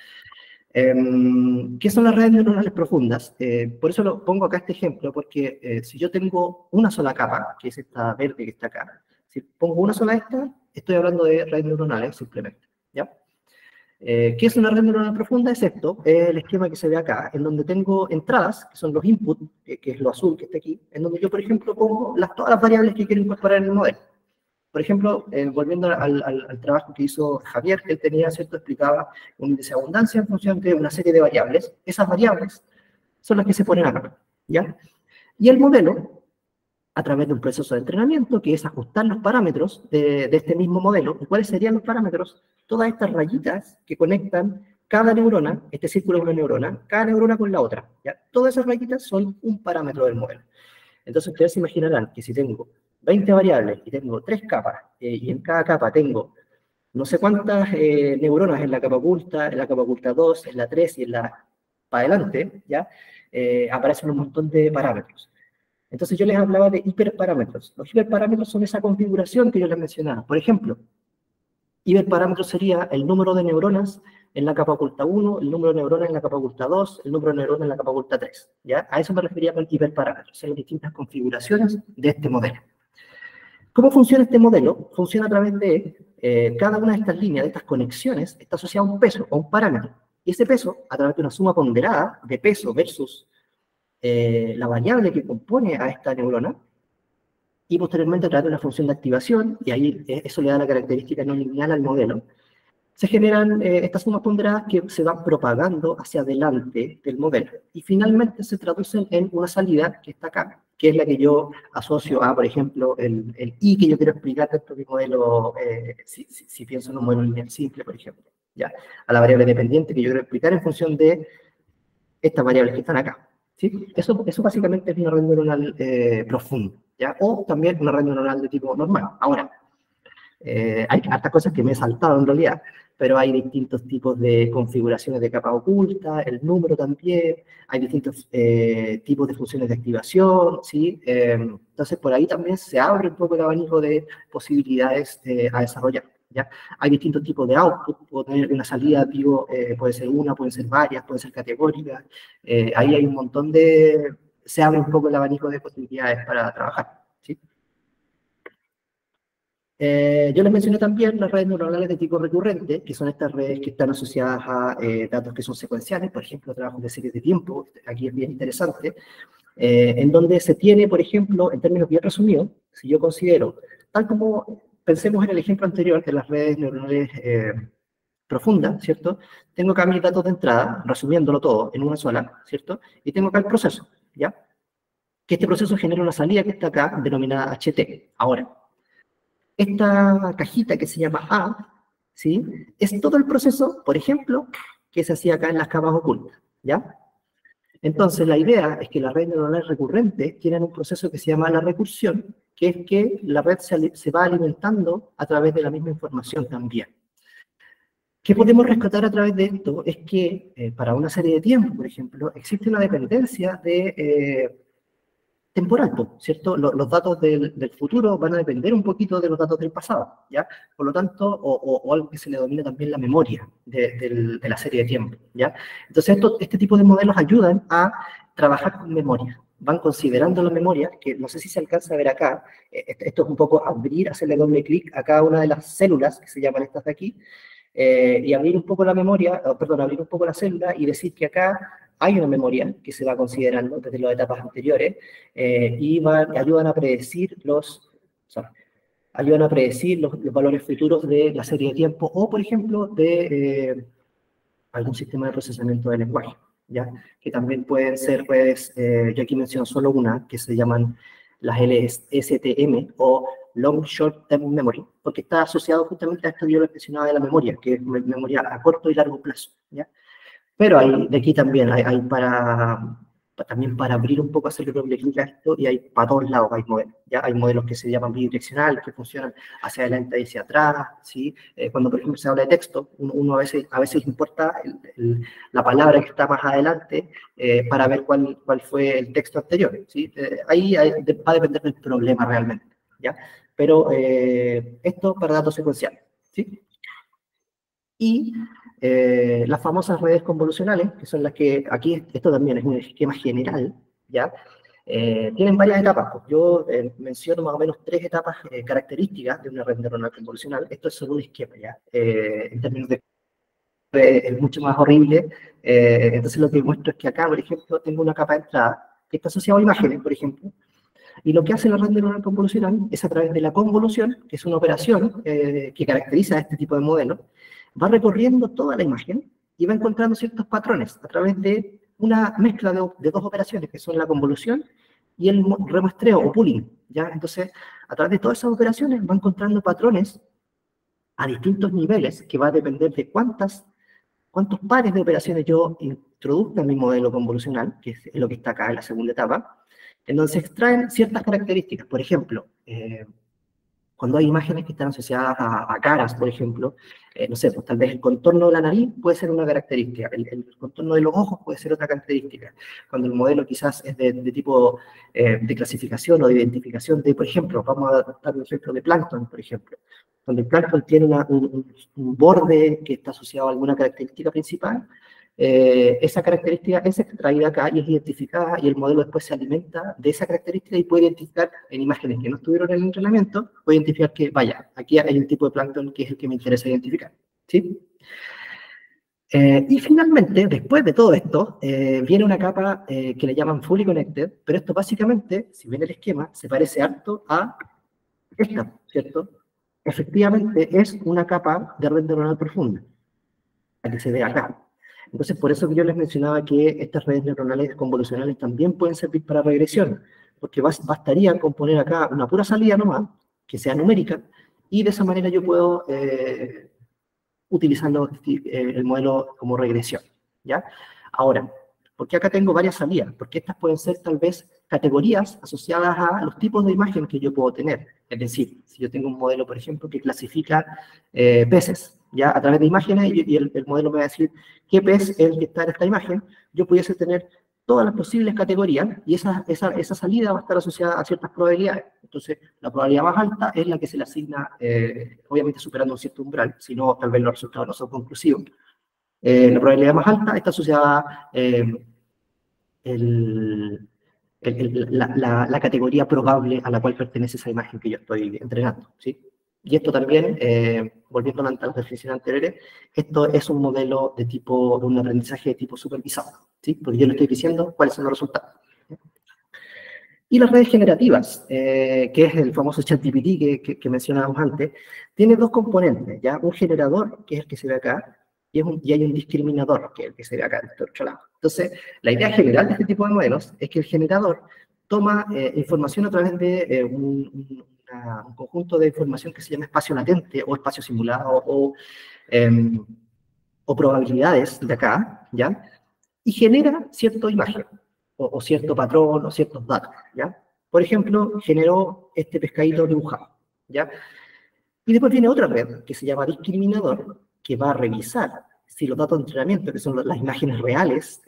¿Qué son las redes neuronales profundas? Por eso lo pongo acá este ejemplo, porque si yo tengo una sola capa, que es esta verde que está acá, si pongo una sola de estas, estoy hablando de redes neuronales simplemente, ¿ya? ¿Qué es una red neuronal profunda? Es esto, el esquema que se ve acá, en donde tengo entradas, que son los inputs, que es lo azul que está aquí, en donde yo, por ejemplo, pongo todas las variables que quiero incorporar en el modelo. Por ejemplo, volviendo al trabajo que hizo Javier, que él tenía, ¿cierto? Explicaba un índice de abundancia en función de una serie de variables. Esas variables son las que se ponen acá, ¿ya? Y el modelo, a través de un proceso de entrenamiento, que es ajustar los parámetros de este mismo modelo. ¿Y cuáles serían los parámetros? Todas estas rayitas que conectan cada neurona, este círculo es una neurona, cada neurona con la otra, ¿ya? Todas esas rayitas son un parámetro del modelo. Entonces, ustedes se imaginarán que si tengo 20 variables y tengo 3 capas, y en cada capa tengo no sé cuántas neuronas en la capa oculta 2, en la 3 y en la para adelante, ¿ya? Aparecen un montón de parámetros. Entonces yo les hablaba de hiperparámetros. Los hiperparámetros son esa configuración que yo les mencionaba. Por ejemplo, Hiperparámetro sería el número de neuronas en la capa oculta 1, el número de neuronas en la capa oculta 2, el número de neuronas en la capa oculta 3. ¿Ya? A eso me refería con hiperparámetros, son las distintas configuraciones de este modelo. ¿Cómo funciona este modelo? Funciona a través de cada una de estas líneas, de estas conexiones, está asociada a un peso, a un parámetro. Y ese peso, a través de una suma ponderada de peso versus la variable que compone a esta neurona, y posteriormente a través de una función de activación, y ahí eso le da la característica no lineal al modelo, se generan estas sumas ponderadas que se van propagando hacia adelante del modelo. Y finalmente se traducen en una salida que está acá, que es la que yo asocio a, por ejemplo, el I que yo quiero explicar dentro de mi modelo, si pienso en un modelo lineal simple, por ejemplo, ¿ya? A la variable dependiente que yo quiero explicar en función de estas variables que están acá. ¿Sí? Eso básicamente es una red neuronal profunda, ¿ya? O también una red neuronal de tipo normal. Ahora, hay hartas cosas que me he saltado en realidad, pero hay distintos tipos de configuraciones de capa oculta, el número también, hay distintos tipos de funciones de activación, ¿sí? Entonces, por ahí también se abre un poco el abanico de posibilidades a desarrollar, ¿ya? Hay distintos tipos de output, puedo tener una salida, digo, puede ser una, pueden ser varias, pueden ser categóricas, ahí hay un montón de... se abre un poco el abanico de posibilidades para trabajar, ¿sí? Yo les mencioné también las redes neuronales de tipo recurrente, que son estas redes que están asociadas a datos que son secuenciales, por ejemplo, trabajos de series de tiempo, aquí es bien interesante, en donde se tiene, por ejemplo, en términos bien resumidos, si yo considero, tal como pensemos en el ejemplo anterior de las redes neuronales profundas, ¿cierto? Tengo acá mis datos de entrada, resumiéndolo todo en una sola, ¿cierto? Y tengo acá el proceso, ¿ya? Que este proceso genera una salida que está acá, denominada HT. Ahora, esta cajita que se llama A, ¿sí? Es todo el proceso, por ejemplo, que se hacía acá en las capas ocultas, ¿ya? Entonces, la idea es que las redes neuronales recurrentes tienen un proceso que se llama la recursión, que es que la red se va alimentando a través de la misma información también. ¿Qué podemos rescatar a través de esto? Es que para una serie de tiempo, por ejemplo, existe una dependencia de temporal, ¿cierto? Los datos del futuro van a depender un poquito de los datos del pasado, ¿ya? Por lo tanto, o algo que se le denomina también la memoria de la serie de tiempo, ¿ya? Entonces, este tipo de modelos ayudan a trabajar con memoria. Van considerando la memoria, que no sé si se alcanza a ver acá, esto es un poco abrir, hacerle doble clic a cada una de las células, que se llaman estas de aquí, y abrir un poco la memoria, perdón, abrir un poco la celda y decir que acá hay una memoria que se va considerando desde las etapas anteriores y ayudan a predecir los valores futuros de la serie de tiempo o, por ejemplo, de algún sistema de procesamiento de lenguaje, ¿ya? Que también pueden ser redes, yo aquí menciono solo una, que se llaman las LSTM o Long Short Term Memory, porque está asociado justamente a esto que yo les mencionaba de la memoria, que es memoria a corto y largo plazo, ¿ya? Pero hay, de aquí también hay también para abrir un poco, hacerle doble clic a esto, y hay para todos lados hay modelos, ¿ya? Hay modelos que se llaman bidireccionales, que funcionan hacia adelante y hacia atrás, ¿sí? Cuando, por ejemplo, se habla de texto, uno a veces importa la palabra que está más adelante para ver cuál fue el texto anterior, ¿sí? Ahí va a depender del problema realmente, ¿ya? Pero esto para datos secuenciales, ¿sí? Y las famosas redes convolucionales, que son las que, aquí esto también es un esquema general, ¿ya? Tienen varias etapas. Pues yo menciono más o menos 3 etapas características de una red neuronal convolucional. Esto es solo un esquema, ¿ya? En términos de es mucho más horrible. Entonces lo que muestro es que acá, por ejemplo, tengo una capa de entrada que está asociada a imágenes, por ejemplo, y lo que hace la red neuronal convolucional es a través de la convolución, que es una operación que caracteriza a este tipo de modelo, va recorriendo toda la imagen y va encontrando ciertos patrones a través de una mezcla de 2 operaciones, que son la convolución y el remuestreo o pooling, ¿ya? Entonces, a través de todas esas operaciones va encontrando patrones a distintos niveles, que va a depender de cuántos pares de operaciones yo introduzca en mi modelo convolucional, que es lo que está acá en la segunda etapa, en donde se extraen ciertas características. Por ejemplo, cuando hay imágenes que están asociadas a caras, por ejemplo, no sé, pues tal vez el contorno de la nariz puede ser una característica, el contorno de los ojos puede ser otra característica. Cuando el modelo quizás es de tipo de clasificación o de identificación de, por ejemplo, vamos a dar un ejemplo de plancton, por ejemplo. Cuando el plancton tiene un borde que está asociado a alguna característica principal, esa característica es extraída acá y es identificada, y el modelo después se alimenta de esa característica y puede identificar en imágenes que no estuvieron en el entrenamiento, puede identificar que, vaya, aquí hay un tipo de plancton que es el que me interesa identificar, ¿sí? Y finalmente, después de todo esto, viene una capa que le llaman Fully Connected, pero esto básicamente, si ven el esquema, se parece harto a esta, ¿cierto? Efectivamente es una capa de red neuronal profunda, la que se ve acá. Entonces, por eso que yo les mencionaba que estas redes neuronales convolucionales también pueden servir para regresión, porque bastaría con poner acá una pura salida nomás, que sea numérica, y de esa manera yo puedo utilizando el modelo como regresión, ¿ya? Ahora, ¿por qué acá tengo varias salidas? Porque estas pueden ser tal vez categorías asociadas a los tipos de imagen que yo puedo tener. Es decir, si yo tengo un modelo, por ejemplo, que clasifica peces, ¿ya? A través de imágenes, y el modelo me va a decir qué pez es el que está en esta imagen, yo pudiese tener todas las posibles categorías, y esa salida va a estar asociada a ciertas probabilidades. Entonces, la probabilidad más alta es la que se le asigna, obviamente superando un cierto umbral, si no, tal vez los resultados no son conclusivos. La probabilidad más alta está asociada la categoría probable a la cual pertenece esa imagen que yo estoy entrenando, ¿sí? Y esto también, volviendo a las definiciones anteriores, esto es un modelo de un aprendizaje de tipo supervisado, ¿sí? Porque yo le estoy diciendo cuáles son los resultados. Y las redes generativas, que es el famoso ChatGPT que mencionábamos antes, tiene dos componentes, ¿ya? Un generador, que es el que se ve acá, y hay un discriminador, que es el que se ve acá, de este otro lado. Entonces, la idea general de este tipo de modelos es que el generador toma información a través de un conjunto de información que se llama espacio latente, o espacio simulado, o probabilidades de acá, ¿ya? Y genera cierta imagen, o cierto patrón, o ciertos datos, ¿ya? Por ejemplo, generó este pescadito dibujado, ¿ya? Y después viene otra red, que se llama discriminador, que va a revisar si los datos de entrenamiento, que son las imágenes reales,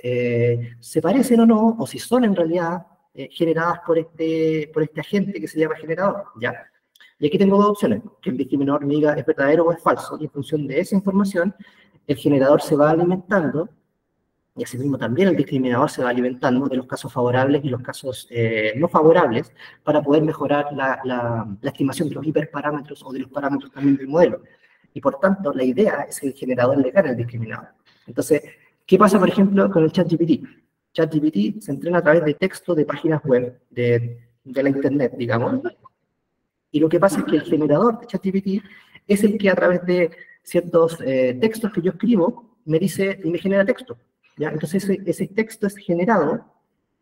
se parecen o no, o si son en realidad generadas por este agente que se llama generador, ¿ya? Y aquí tengo dos opciones, que el discriminador me diga es verdadero o es falso, y en función de esa información, el generador se va alimentando, y asimismo también el discriminador se va alimentando de los casos favorables y los casos no favorables para poder mejorar la estimación de los hiperparámetros o de los parámetros también del modelo. Y por tanto, la idea es que el generador le gane al discriminador. Entonces, ¿qué pasa, por ejemplo, con el ChatGPT? ChatGPT se entrena a través de texto de páginas web, de la internet, digamos. Y lo que pasa es que el generador de ChatGPT es el que a través de ciertos textos que yo escribo me dice y me genera texto, ¿ya? Entonces ese texto es generado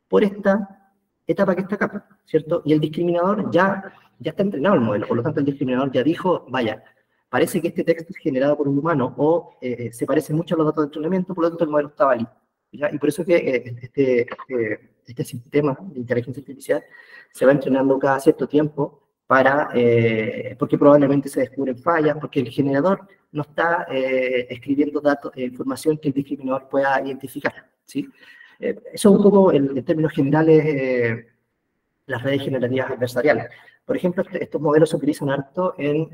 por esta etapa que está acá, ¿cierto? Y el discriminador ya está entrenado el modelo, por lo tanto el discriminador ya dijo, vaya, parece que este texto es generado por un humano, o se parece mucho a los datos de entrenamiento, por lo tanto el modelo está válido, ¿ya? Y por eso que este sistema de inteligencia artificial se va entrenando cada cierto tiempo, porque probablemente se descubren fallas, porque el generador no está escribiendo datos, información que el discriminador pueda identificar, ¿sí? Eso es un poco, en términos generales, las redes generativas adversariales. Por ejemplo, estos modelos se utilizan harto en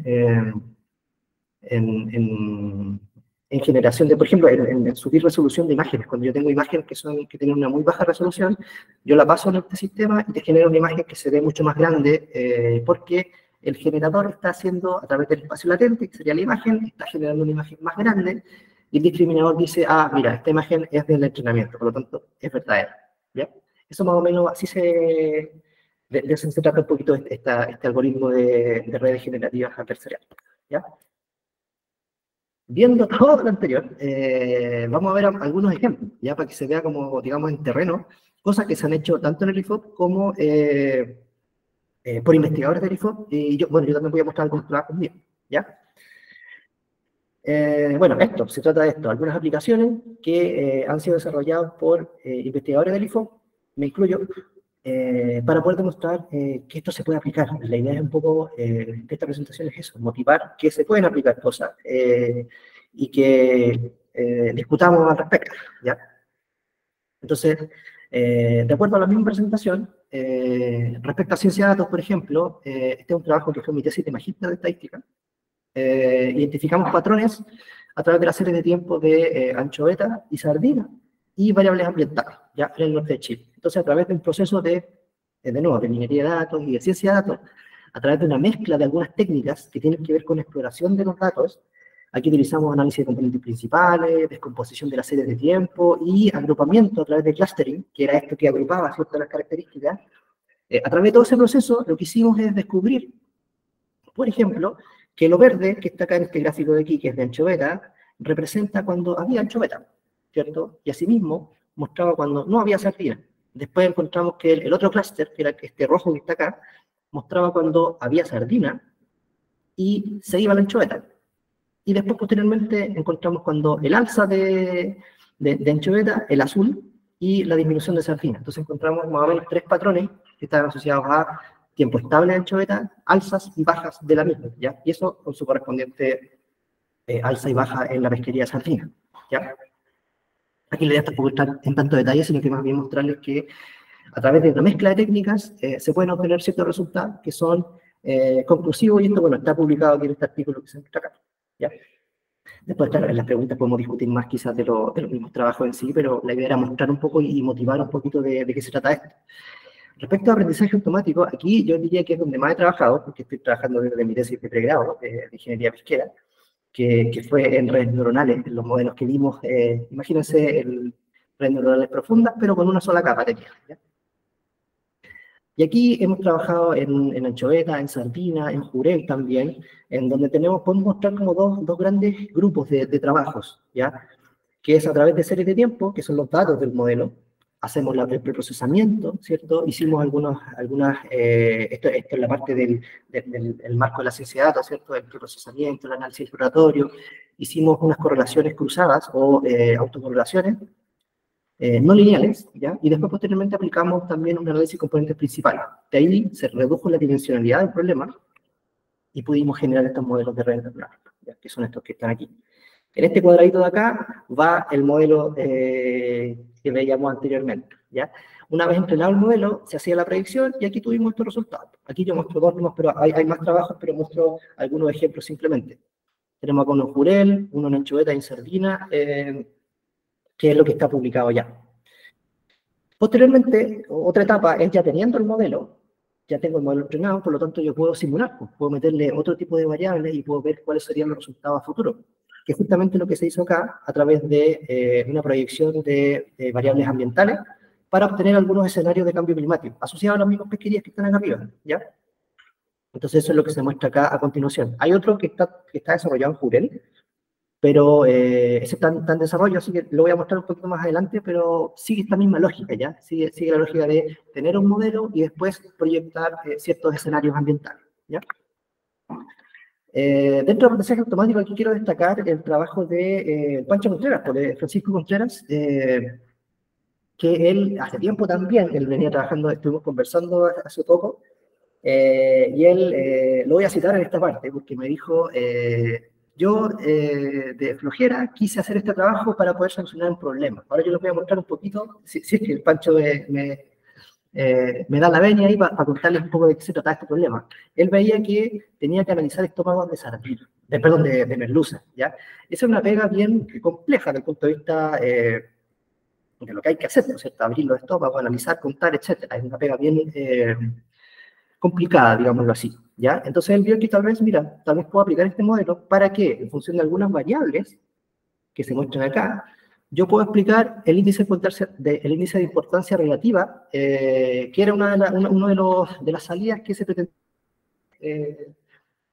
generación de, por ejemplo, en subir resolución de imágenes. Cuando yo tengo imágenes que tienen una muy baja resolución, yo la paso en este sistema y te genera una imagen que se ve mucho más grande, porque el generador está haciendo, a través del espacio latente, que sería la imagen, está generando una imagen más grande, y el discriminador dice, ah, mira, esta imagen es del entrenamiento, por lo tanto, es verdadera, ¿ya? Eso más o menos, así de eso se trata un poquito este algoritmo de redes generativas adversariales, ¿ya? Viendo todo lo anterior, vamos a ver algunos ejemplos, ya para que se vea como, digamos, en terreno, cosas que se han hecho tanto en el IFOP como por investigadores del IFOP, y yo también voy a mostrar algunos trabajos míos, ¿ya? Bueno, se trata de esto, algunas aplicaciones que han sido desarrolladas por investigadores del IFOP, me incluyo, para poder demostrar que esto se puede aplicar. La idea es un poco de esta presentación es eso, motivar que se pueden aplicar cosas y que discutamos al respecto, ¿ya? Entonces, de acuerdo a la misma presentación, respecto a ciencia de datos, por ejemplo, este es un trabajo que fue mi tesis de magíster de estadística. Identificamos patrones a través de la serie de tiempo de anchoveta y sardina y variables ambientales, ya en el norte de Chile. Entonces, a través de un proceso de nuevo, de minería de datos y de ciencia de datos, a través de una mezcla de algunas técnicas que tienen que ver con exploración de los datos, aquí utilizamos análisis de componentes principales, descomposición de las series de tiempo y agrupamiento a través de clustering, que era esto que agrupaba ciertas las características. A través de todo ese proceso, lo que hicimos es descubrir, por ejemplo, que lo verde, que está acá en este gráfico de aquí, que es de anchoveta, representa cuando había anchoveta, ¿cierto? Y asimismo, mostraba cuando no había sardina. Después encontramos que el otro clúster, que era este rojo que está acá, mostraba cuando había sardina y se iba la anchoveta. Y después, posteriormente, encontramos cuando el alza de anchoveta, el azul, y la disminución de sardina. Entonces encontramos más o menos 3 patrones que están asociados a tiempo estable de anchoveta, alzas y bajas de la misma, ¿ya? Y eso con su correspondiente alza y baja en la pesquería de sardina, ¿ya? Aquí la idea tampoco está en tanto detalle, sino que más bien mostrarles que a través de una mezcla de técnicas se pueden obtener ciertos resultados que son conclusivos, y esto, bueno, está publicado aquí en este artículo que se muestra acá, ¿ya? Después, claro, en las preguntas podemos discutir más quizás de los mismos trabajos en sí, pero la idea era mostrar un poco y motivar un poquito de qué se trata esto. Respecto a aprendizaje automático, aquí yo diría que es donde más he trabajado, porque estoy trabajando desde mi tesis de pregrado de ingeniería pesquera, que fue en redes neuronales, en los modelos que vimos, imagínense redes neuronales profundas, pero con una sola capa tenía, ¿ya? Y aquí hemos trabajado en anchoveta, en sardina, en jurel también, en donde podemos mostrar como dos grandes grupos de trabajos, ¿ya? Que es a través de series de tiempo, que son los datos del modelo, hacemos el preprocesamiento, ¿cierto? Hicimos esto es la parte del marco de la ciencia de datos, ¿cierto? El preprocesamiento, el análisis exploratorio, hicimos unas correlaciones cruzadas o autocorrelaciones, no lineales, ¿ya? Y después posteriormente aplicamos también un análisis de componentes principales. De ahí se redujo la dimensionalidad del problema y pudimos generar estos modelos de redes neuronales, ¿ya? Que son estos que están aquí. En este cuadradito de acá va el modelo que veíamos anteriormente, ¿ya? Una vez entrenado el modelo, se hacía la predicción y aquí tuvimos estos resultados. Aquí yo muestro dos nomás, pero hay más trabajos, pero muestro algunos ejemplos simplemente. Tenemos acá uno en jurel, uno en anchoveta y en sardina, que es lo que está publicado ya. Posteriormente, otra etapa es ya teniendo el modelo, ya tengo el modelo entrenado, por lo tanto yo puedo simular, pues, puedo meterle otro tipo de variables y puedo ver cuáles serían los resultados a futuro, que es justamente lo que se hizo acá a través de una proyección de variables ambientales para obtener algunos escenarios de cambio climático, asociados a las mismas pesquerías que están acá arriba, ¿ya? Entonces eso es lo que se muestra acá a continuación. Hay otro que está desarrollado en Jurel, pero ese está en desarrollo, así que lo voy a mostrar un poquito más adelante, pero sigue esta misma lógica, ¿ya? Sigue la lógica de tener un modelo y después proyectar ciertos escenarios ambientales, ¿ya? Dentro del aprendizaje automático, aquí quiero destacar el trabajo de Pancho Contreras, de Francisco Contreras, que él hace tiempo también, él venía trabajando, estuvimos conversando hace poco, y él, lo voy a citar en esta parte, porque me dijo, yo de flojera quise hacer este trabajo para poder solucionar un problema. Ahora yo les voy a mostrar un poquito, si es que el Pancho me da la venia ahí para contarles un poco de qué se trataba este problema. Él veía que tenía que analizar estómagos de sardina, perdón, de merluza, ¿ya? Esa es una pega bien compleja desde el punto de vista de lo que hay que hacer, ¿no es cierto? Abrir los estómagos, analizar, contar, etcétera. Es una pega bien complicada, digámoslo así, ¿ya? Entonces él vio que tal vez puedo aplicar este modelo para que, en función de algunas variables que se muestran acá, yo puedo explicar el índice de importancia relativa, que era una de las salidas que se pretendía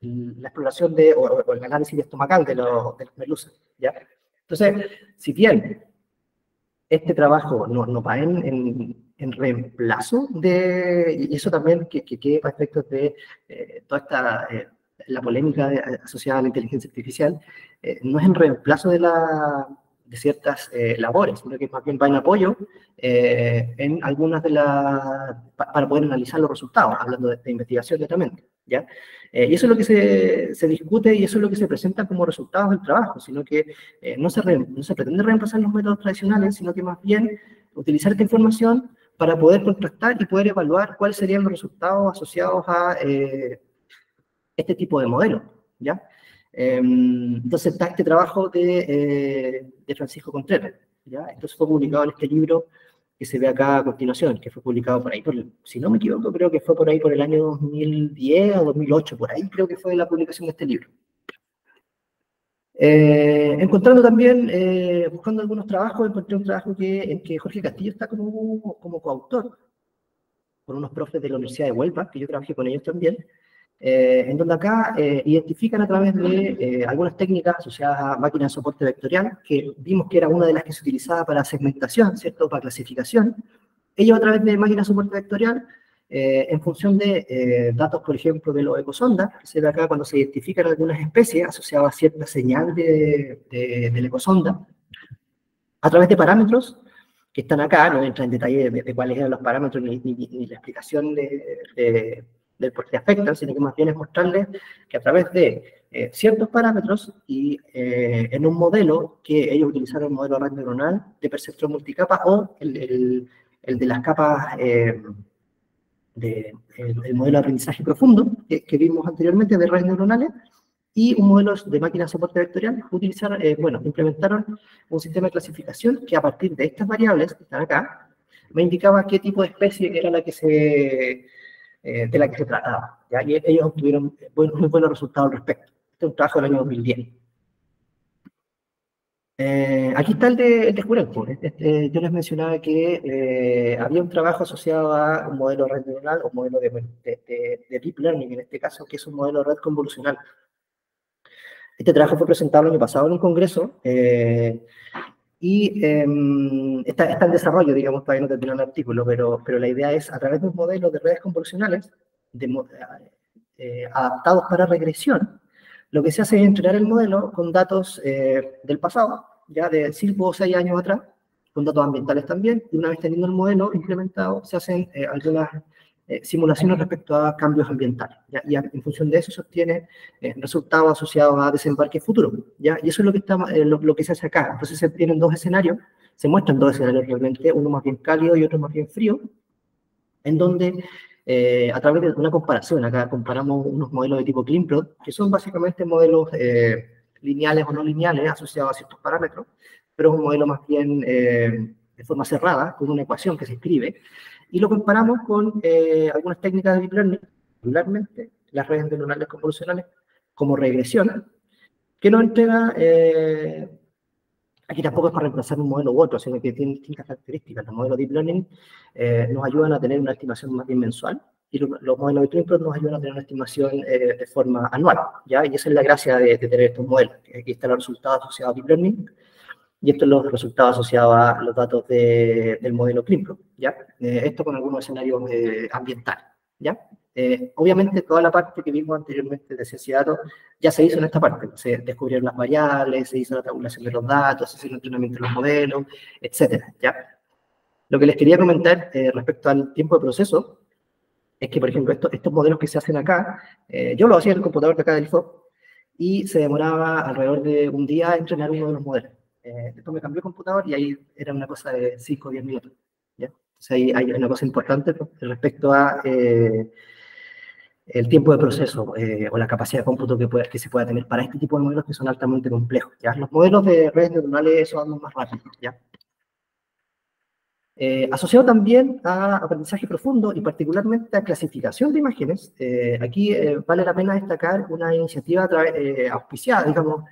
la exploración o el análisis estomacal de los merluzas, ¿ya? Entonces, si bien este trabajo no va en reemplazo y eso también que quede para efectos de toda esta la polémica asociada a la inteligencia artificial, no es en reemplazo ciertas labores, sino que más bien va en apoyo en algunas de las, para poder analizar los resultados, hablando de investigación netamente, ¿ya? Y eso es lo que se discute y eso es lo que se presenta como resultados del trabajo, sino que no se pretende reemplazar los métodos tradicionales, sino que más bien utilizar esta información para poder contrastar y poder evaluar cuáles serían los resultados asociados a este tipo de modelo, ¿ya? Entonces está este trabajo de Francisco Contreras, ¿ya? Entonces fue publicado en este libro que se ve acá a continuación, que fue publicado por ahí, si no me equivoco, creo que fue por ahí por el año 2010 o 2008, por ahí creo que fue la publicación de este libro. Encontrando también, buscando algunos trabajos, encontré un trabajo en que Jorge Castillo está como coautor, con unos profes de la Universidad de Huelva, que yo trabajé con ellos también, en donde acá identifican a través de algunas técnicas asociadas a máquinas de soporte vectorial, que vimos que era una de las que se utilizaba para segmentación, ¿cierto?, para clasificación. Ellos a través de máquinas de soporte vectorial, en función de datos, por ejemplo, de los ecosondas, que se ve acá cuando se identifican algunas especies asociadas a cierta señal del ecosonda, a través de parámetros que están acá, no entra en detalle de cuáles eran los parámetros ni la explicación del por qué afectan, sino que más bien es mostrarles que a través de ciertos parámetros y en un modelo que ellos utilizaron, el modelo red neuronal de percepción multicapa o el de las capas, el modelo de aprendizaje profundo que vimos anteriormente de redes neuronales, y un modelo de máquina de soporte vectorial, implementaron un sistema de clasificación que a partir de estas variables que están acá, me indicaba qué tipo de especie era la que de la que se trataba, ¿ya? Y ellos obtuvieron muy buenos resultados al respecto. Este es un trabajo del año 2010. Aquí está el de Jurenco. Yo les mencionaba que había un trabajo asociado a un modelo red neuronal, o un modelo de deep learning, en este caso, que es un modelo de red convolucional. Este trabajo fue presentado el año pasado en un congreso y está en desarrollo, digamos, todavía no terminó el artículo, pero la idea es, a través de un modelo de redes convolucionales adaptados para regresión, lo que se hace es entrenar el modelo con datos del pasado, ya de 5 o 6 años atrás, con datos ambientales también, y una vez teniendo el modelo implementado, se hacen algunas simulaciones respecto a cambios ambientales, ¿ya? Y en función de eso se obtiene resultados asociados a desembarque futuro, ¿ya? Y eso es lo que se hace acá. Entonces se tienen dos escenarios, se muestran dos escenarios realmente, uno más bien cálido y otro más bien frío, en donde a través de una comparación, acá comparamos unos modelos de tipo CleanPlot, que son básicamente modelos lineales o no lineales asociados a ciertos parámetros, pero es un modelo más bien de forma cerrada, con una ecuación que se escribe, y lo comparamos con algunas técnicas de deep learning, particularmente las redes neuronales convolucionales, como regresión, que nos entrega, aquí tampoco es para reemplazar un modelo u otro, sino que tiene distintas características. Los modelos de deep learning nos ayudan a tener una estimación más bien mensual, y los modelos de CleanPlot nos ayudan a tener una estimación de forma anual, ¿ya? Y esa es la gracia de tener estos modelos. Aquí están los resultados asociados a deep learning, y estos son los resultados asociados a los datos del modelo CleanPlot, ¿ya? Esto con algunos escenarios ambientales, ¿ya? Obviamente toda la parte que vimos anteriormente de ciencia de datos ya se hizo en esta parte. Se descubrieron las variables, se hizo la tabulación de los datos, se hizo el entrenamiento de los modelos, etcétera, ¿ya? Lo que les quería comentar respecto al tiempo de proceso es que, por ejemplo, estos modelos que se hacen acá, yo lo hacía en el computador de acá del IFOP, y se demoraba alrededor de un día entrenar uno de los modelos. Después me cambié el computador y ahí era una cosa de 5 o 10 minutos, ¿ya? Entonces ahí hay una cosa importante respecto a el tiempo de proceso o la capacidad de cómputo que se pueda tener para este tipo de modelos que son altamente complejos, ¿ya? Los modelos de redes neuronales son más rápidos, ¿ya? Asociado también a aprendizaje profundo y particularmente a clasificación de imágenes, aquí vale la pena destacar una iniciativa auspiciada, digamos,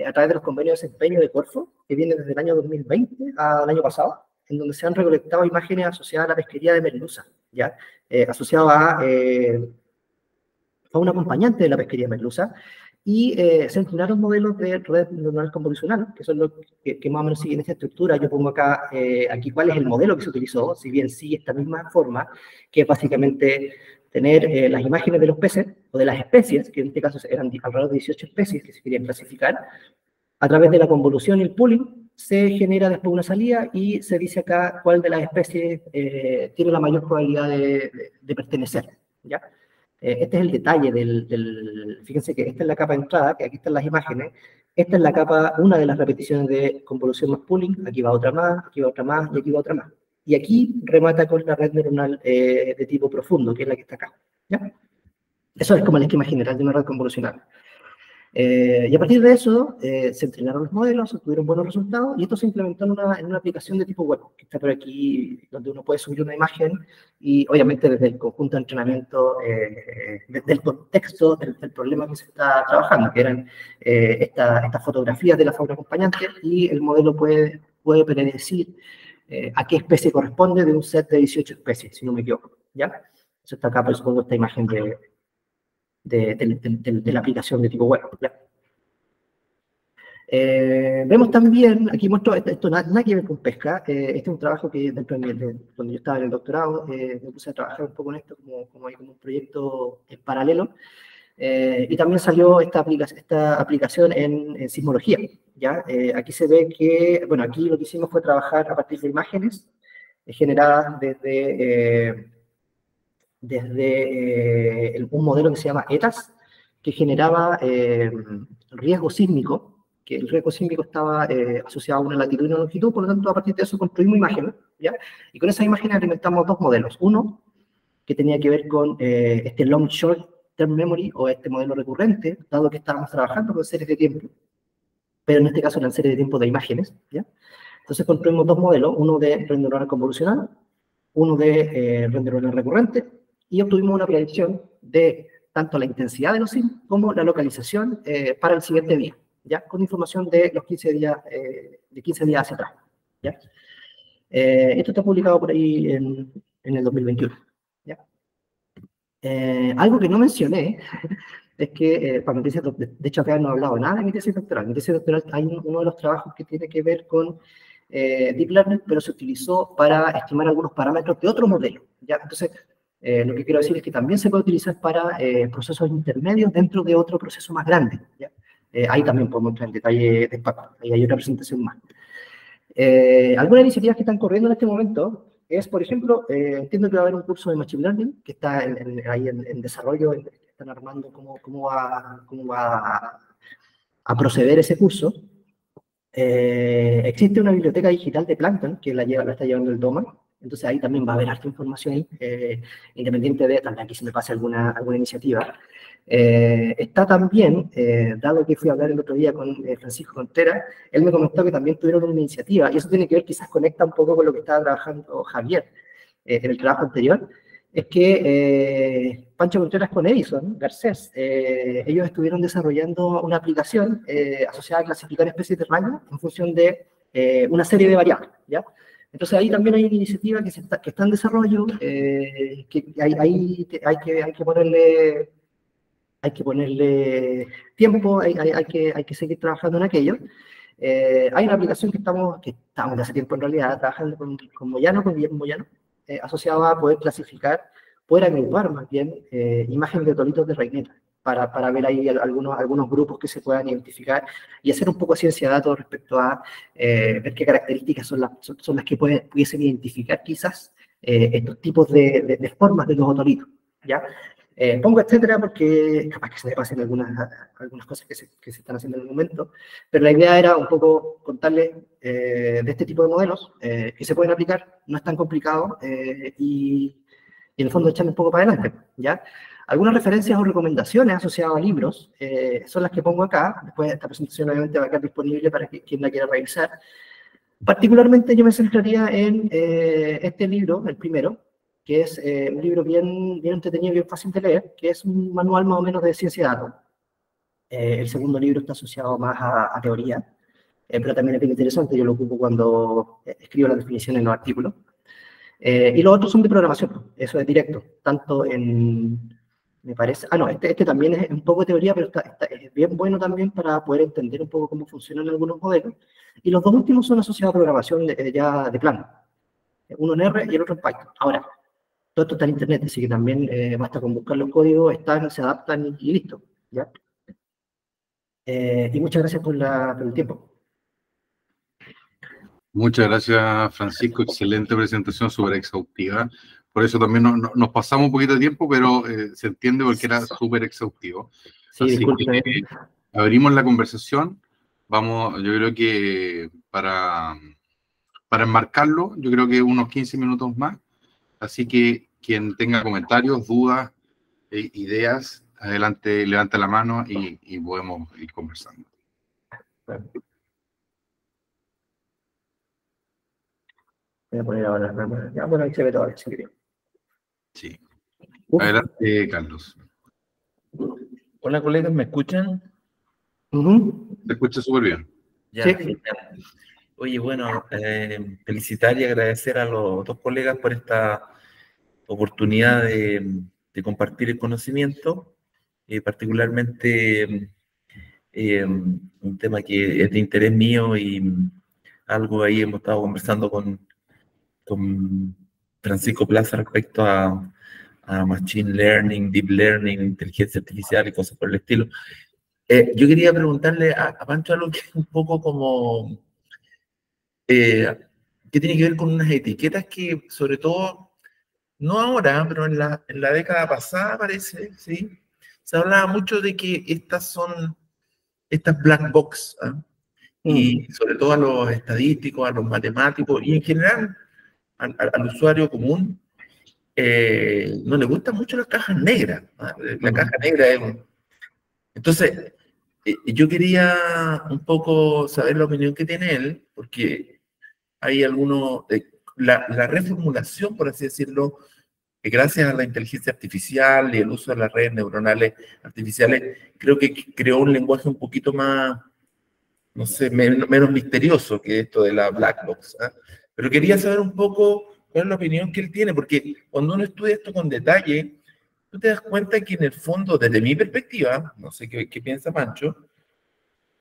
a través de los convenios de desempeño de Corfo, que viene desde el año 2020 al año pasado, en donde se han recolectado imágenes asociadas a la pesquería de merluza, ¿ya? Asociado a un acompañante de la pesquería de merluza, y se entrenaron modelos de red neuronal convolucional, que son los que más o menos siguen esta estructura. Yo pongo acá, aquí cuál es el modelo que se utilizó, si bien sigue esta misma forma, que es básicamente tener las imágenes de los peces, o de las especies, que en este caso eran alrededor de 18 especies que se querían clasificar, a través de la convolución y el pooling, se genera después una salida y se dice acá cuál de las especies tiene la mayor probabilidad de pertenecer, ¿ya? Este es el detalle fíjense que esta es la capa de entrada, que aquí están las imágenes, esta es la capa, una de las repeticiones de convolución más pooling, aquí va otra más, aquí va otra más, y aquí va otra más. Y aquí remata con la red neuronal de tipo profundo, que es la que está acá, ¿ya? Eso es como el esquema general de una red convolucional. Y a partir de eso, se entrenaron los modelos, se obtuvieron buenos resultados, y esto se implementó en una aplicación de tipo web, que está por aquí, donde uno puede subir una imagen, y obviamente desde el conjunto de entrenamiento, desde el contexto del problema que se está trabajando, que eran estas fotografías de la fauna acompañante, y el modelo puede predecir a qué especie corresponde de un set de 18 especies, si no me equivoco, ¿ya? Eso está acá, por supuesto, esta imagen de la aplicación de tipo web. ¿Ya? Vemos también, aquí muestro, esto nada que ver con pesca, este es un trabajo que dentro cuando yo estaba en el doctorado, me puse a trabajar un poco en esto como un proyecto en paralelo, y también salió esta aplicación en sismología, ¿ya? Aquí se ve que, bueno, aquí lo que hicimos fue trabajar a partir de imágenes generadas desde un modelo que se llama ETAS, que generaba riesgo sísmico, que el riesgo sísmico estaba asociado a una latitud y una longitud, por lo tanto, a partir de eso construimos imágenes, ¿ya? Y con esas imágenes alimentamos dos modelos. Uno, que tenía que ver con este long short term memory, o este modelo recurrente, dado que estábamos trabajando con series de tiempo, pero en este caso eran series de tiempo de imágenes, ¿ya? Entonces construimos dos modelos, uno de red neuronal convolucional, uno de red neuronal recurrente, y obtuvimos una predicción de tanto la intensidad de los sismos como la localización para el siguiente día, ¿ya? Con información de los 15 días, de 15 días hacia atrás, ¿ya? Esto está publicado por ahí en el 2021, ¿ya? Algo que no mencioné es que para mi tesis, de hecho acá no he hablado nada de mi tesis doctoral. En mi tesis doctoral hay uno de los trabajos que tiene que ver con Deep Learning, pero se utilizó para estimar algunos parámetros de otro modelo, ¿ya? Entonces, lo que quiero decir es que también se puede utilizar para procesos intermedios dentro de otro proceso más grande, ¿ya? Ahí también podemos entrar en detalle después, ahí hay otra presentación más. Algunas iniciativas que están corriendo en este momento es, por ejemplo, entiendo que va a haber un curso de Machine Learning que está ahí en desarrollo, están armando cómo va a proceder ese curso. Existe una biblioteca digital de Plankton que la está llevando el DOMA, entonces ahí también va a haber harta información independiente de, tal vez aquí se me pase alguna iniciativa. Está también, dado que fui a hablar el otro día con Francisco Contreras, él me comentó que también tuvieron una iniciativa, y eso tiene que ver, quizás conecta un poco con lo que estaba trabajando Javier en el trabajo anterior, es que Pancho Contreras con Edison Garcés, ellos estuvieron desarrollando una aplicación asociada a clasificar especies de rayos en función de una serie de variables, ¿ya? Entonces ahí también hay una iniciativa que está en desarrollo, que hay que ponerle tiempo, hay que seguir trabajando en aquello. Hay una aplicación que estamos de hace tiempo en realidad trabajando con Guillermo Moyano, asociada a poder clasificar, poder agrupar más bien imágenes de toritos de reineta, para ver ahí algunos grupos que se puedan identificar y hacer un poco de ciencia de datos respecto a ver qué características son las que pudiesen identificar quizás estos tipos de formas de los otoritos, ¿ya? Pongo etcétera porque capaz que se me pasen algunas cosas que se están haciendo en el momento, pero la idea era un poco contarles de este tipo de modelos que se pueden aplicar, no es tan complicado y en el fondo echarme un poco para adelante, ¿ya? Algunas referencias o recomendaciones asociadas a libros son las que pongo acá. Después esta presentación obviamente va a quedar disponible para quien la quiera revisar. Particularmente yo me centraría en este libro, el primero, que es un libro bien entretenido, bien fácil de leer, que es un manual más o menos de ciencia de datos. El segundo libro está asociado más a teoría, pero también es bien interesante, yo lo ocupo cuando escribo las definiciones en los artículos. Y los otros son de programación, eso es directo, tanto me parece, no, este también es un poco de teoría, pero es bien bueno también para poder entender un poco cómo funcionan algunos modelos. Y los dos últimos son asociados a programación ya de plano, uno en R y el otro en Python. Ahora, todo esto está en internet, así que también basta con buscar los códigos, se adaptan y listo, ¿ya? Y muchas gracias por el tiempo. Muchas gracias, Francisco. Excelente presentación, súper exhaustiva. Por eso también nos pasamos un poquito de tiempo, pero se entiende porque era súper exhaustivo. Sí, Así disculpe. que abrimos la conversación. Vamos, yo creo que para enmarcarlo, yo creo que unos 15 minutos más. Así que quien tenga comentarios, dudas, ideas, adelante, levanta la mano y podemos ir conversando. Voy a poner ahora. Ya, bueno, ahí se ve todo. Sí. Adelante, Carlos. Hola, colegas, ¿me escuchan? Te escucha súper bien. Ya, Sí. genial. Oye, bueno, felicitar y agradecer a los dos colegas por esta oportunidad de compartir el conocimiento, particularmente un tema que es de interés mío y algo ahí hemos estado conversando con Francisco Plaza respecto a Machine Learning, Deep Learning, inteligencia artificial y cosas por el estilo. Yo quería preguntarle a Pancho algo que es un poco como, que tiene que ver con unas etiquetas que, sobre todo, no ahora, pero en la década pasada, parece, ¿sí? Se hablaba mucho de que estas black box, ¿ah? Y sobre todo a los estadísticos, a los matemáticos y en general al usuario común, no le gustan mucho las cajas negras, ¿ah? La caja negra es Entonces, yo quería un poco saber la opinión que tiene él, porque hay algunos, la reformulación, por así decirlo, que gracias a la inteligencia artificial y el uso de las redes neuronales artificiales, creo que creó un lenguaje un poquito más, no sé, menos misterioso que esto de la black box, ¿ah? Pero quería saber un poco cuál es la opinión que él tiene, porque cuando uno estudia esto con detalle, tú te das cuenta que en el fondo, desde mi perspectiva, no sé qué piensa Pancho,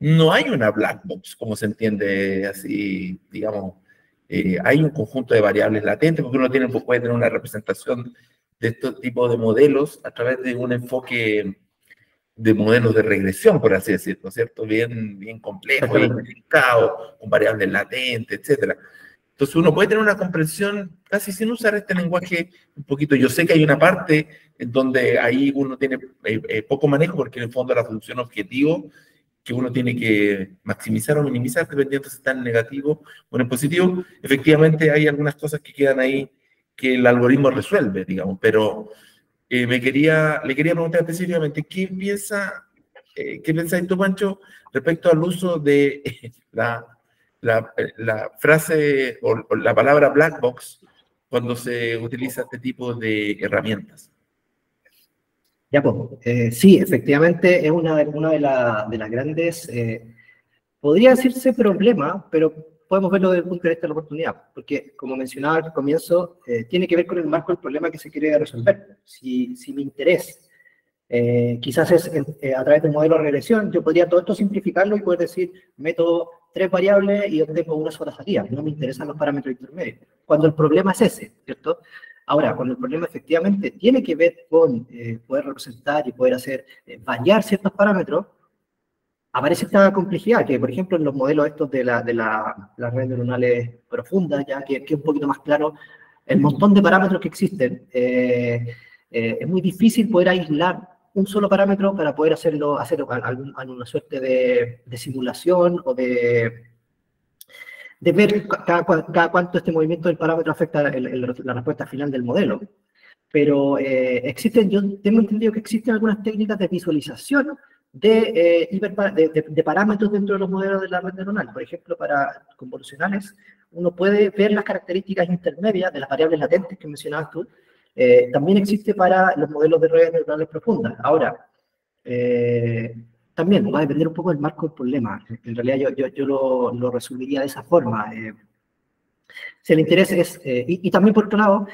no hay una black box, como se entiende así, digamos. Hay un conjunto de variables latentes, porque uno puede tener una representación de estos tipos de modelos a través de un enfoque de modelos de regresión, por así decirlo, ¿cierto? Bien complejo, bien complicado, con variables latentes, etcétera. Entonces uno puede tener una comprensión casi sin usar este lenguaje un poquito. Yo sé que hay una parte en donde ahí uno tiene poco manejo, porque en el fondo la función objetivo que uno tiene que maximizar o minimizar dependiendo si está en negativo o en positivo. Efectivamente hay algunas cosas que quedan ahí que el algoritmo resuelve, digamos, pero le quería preguntar específicamente, ¿qué pensáis tú, Pancho, respecto al uso de la frase o la palabra black box cuando se utiliza este tipo de herramientas? Ya, pues, sí, efectivamente es una de las grandes, podría decirse problema, pero podemos verlo desde el punto de vista de la oportunidad, porque como mencionaba al comienzo, tiene que ver con el marco del problema que se quiere resolver. Si mi interés quizás es a través de un modelo de regresión, yo podría todo esto simplificarlo y poder decir, meto 3 variables y obtengo una sola salida, no me interesan los parámetros intermedios, cuando el problema es ese, ¿cierto? Ahora, cuando el problema efectivamente tiene que ver con poder representar y poder hacer variar ciertos parámetros, aparece esta complejidad, que por ejemplo en los modelos estos de las redes neuronales profundas, ya que es un poquito más claro, el montón de parámetros que existen, es muy difícil poder aislar un solo parámetro para poder hacer alguna suerte de simulación o de ver cada cuánto este movimiento del parámetro afecta la respuesta final del modelo. Pero yo tengo entendido que existen algunas técnicas de visualización de parámetros dentro de los modelos de la red neuronal. Por ejemplo, para convolucionales, uno puede ver las características intermedias de las variables latentes que mencionabas tú. También existe para los modelos de redes neuronales profundas. Ahora, también va a depender un poco del marco del problema. En realidad yo lo resumiría de esa forma. Si el interés es, y también por otro lado,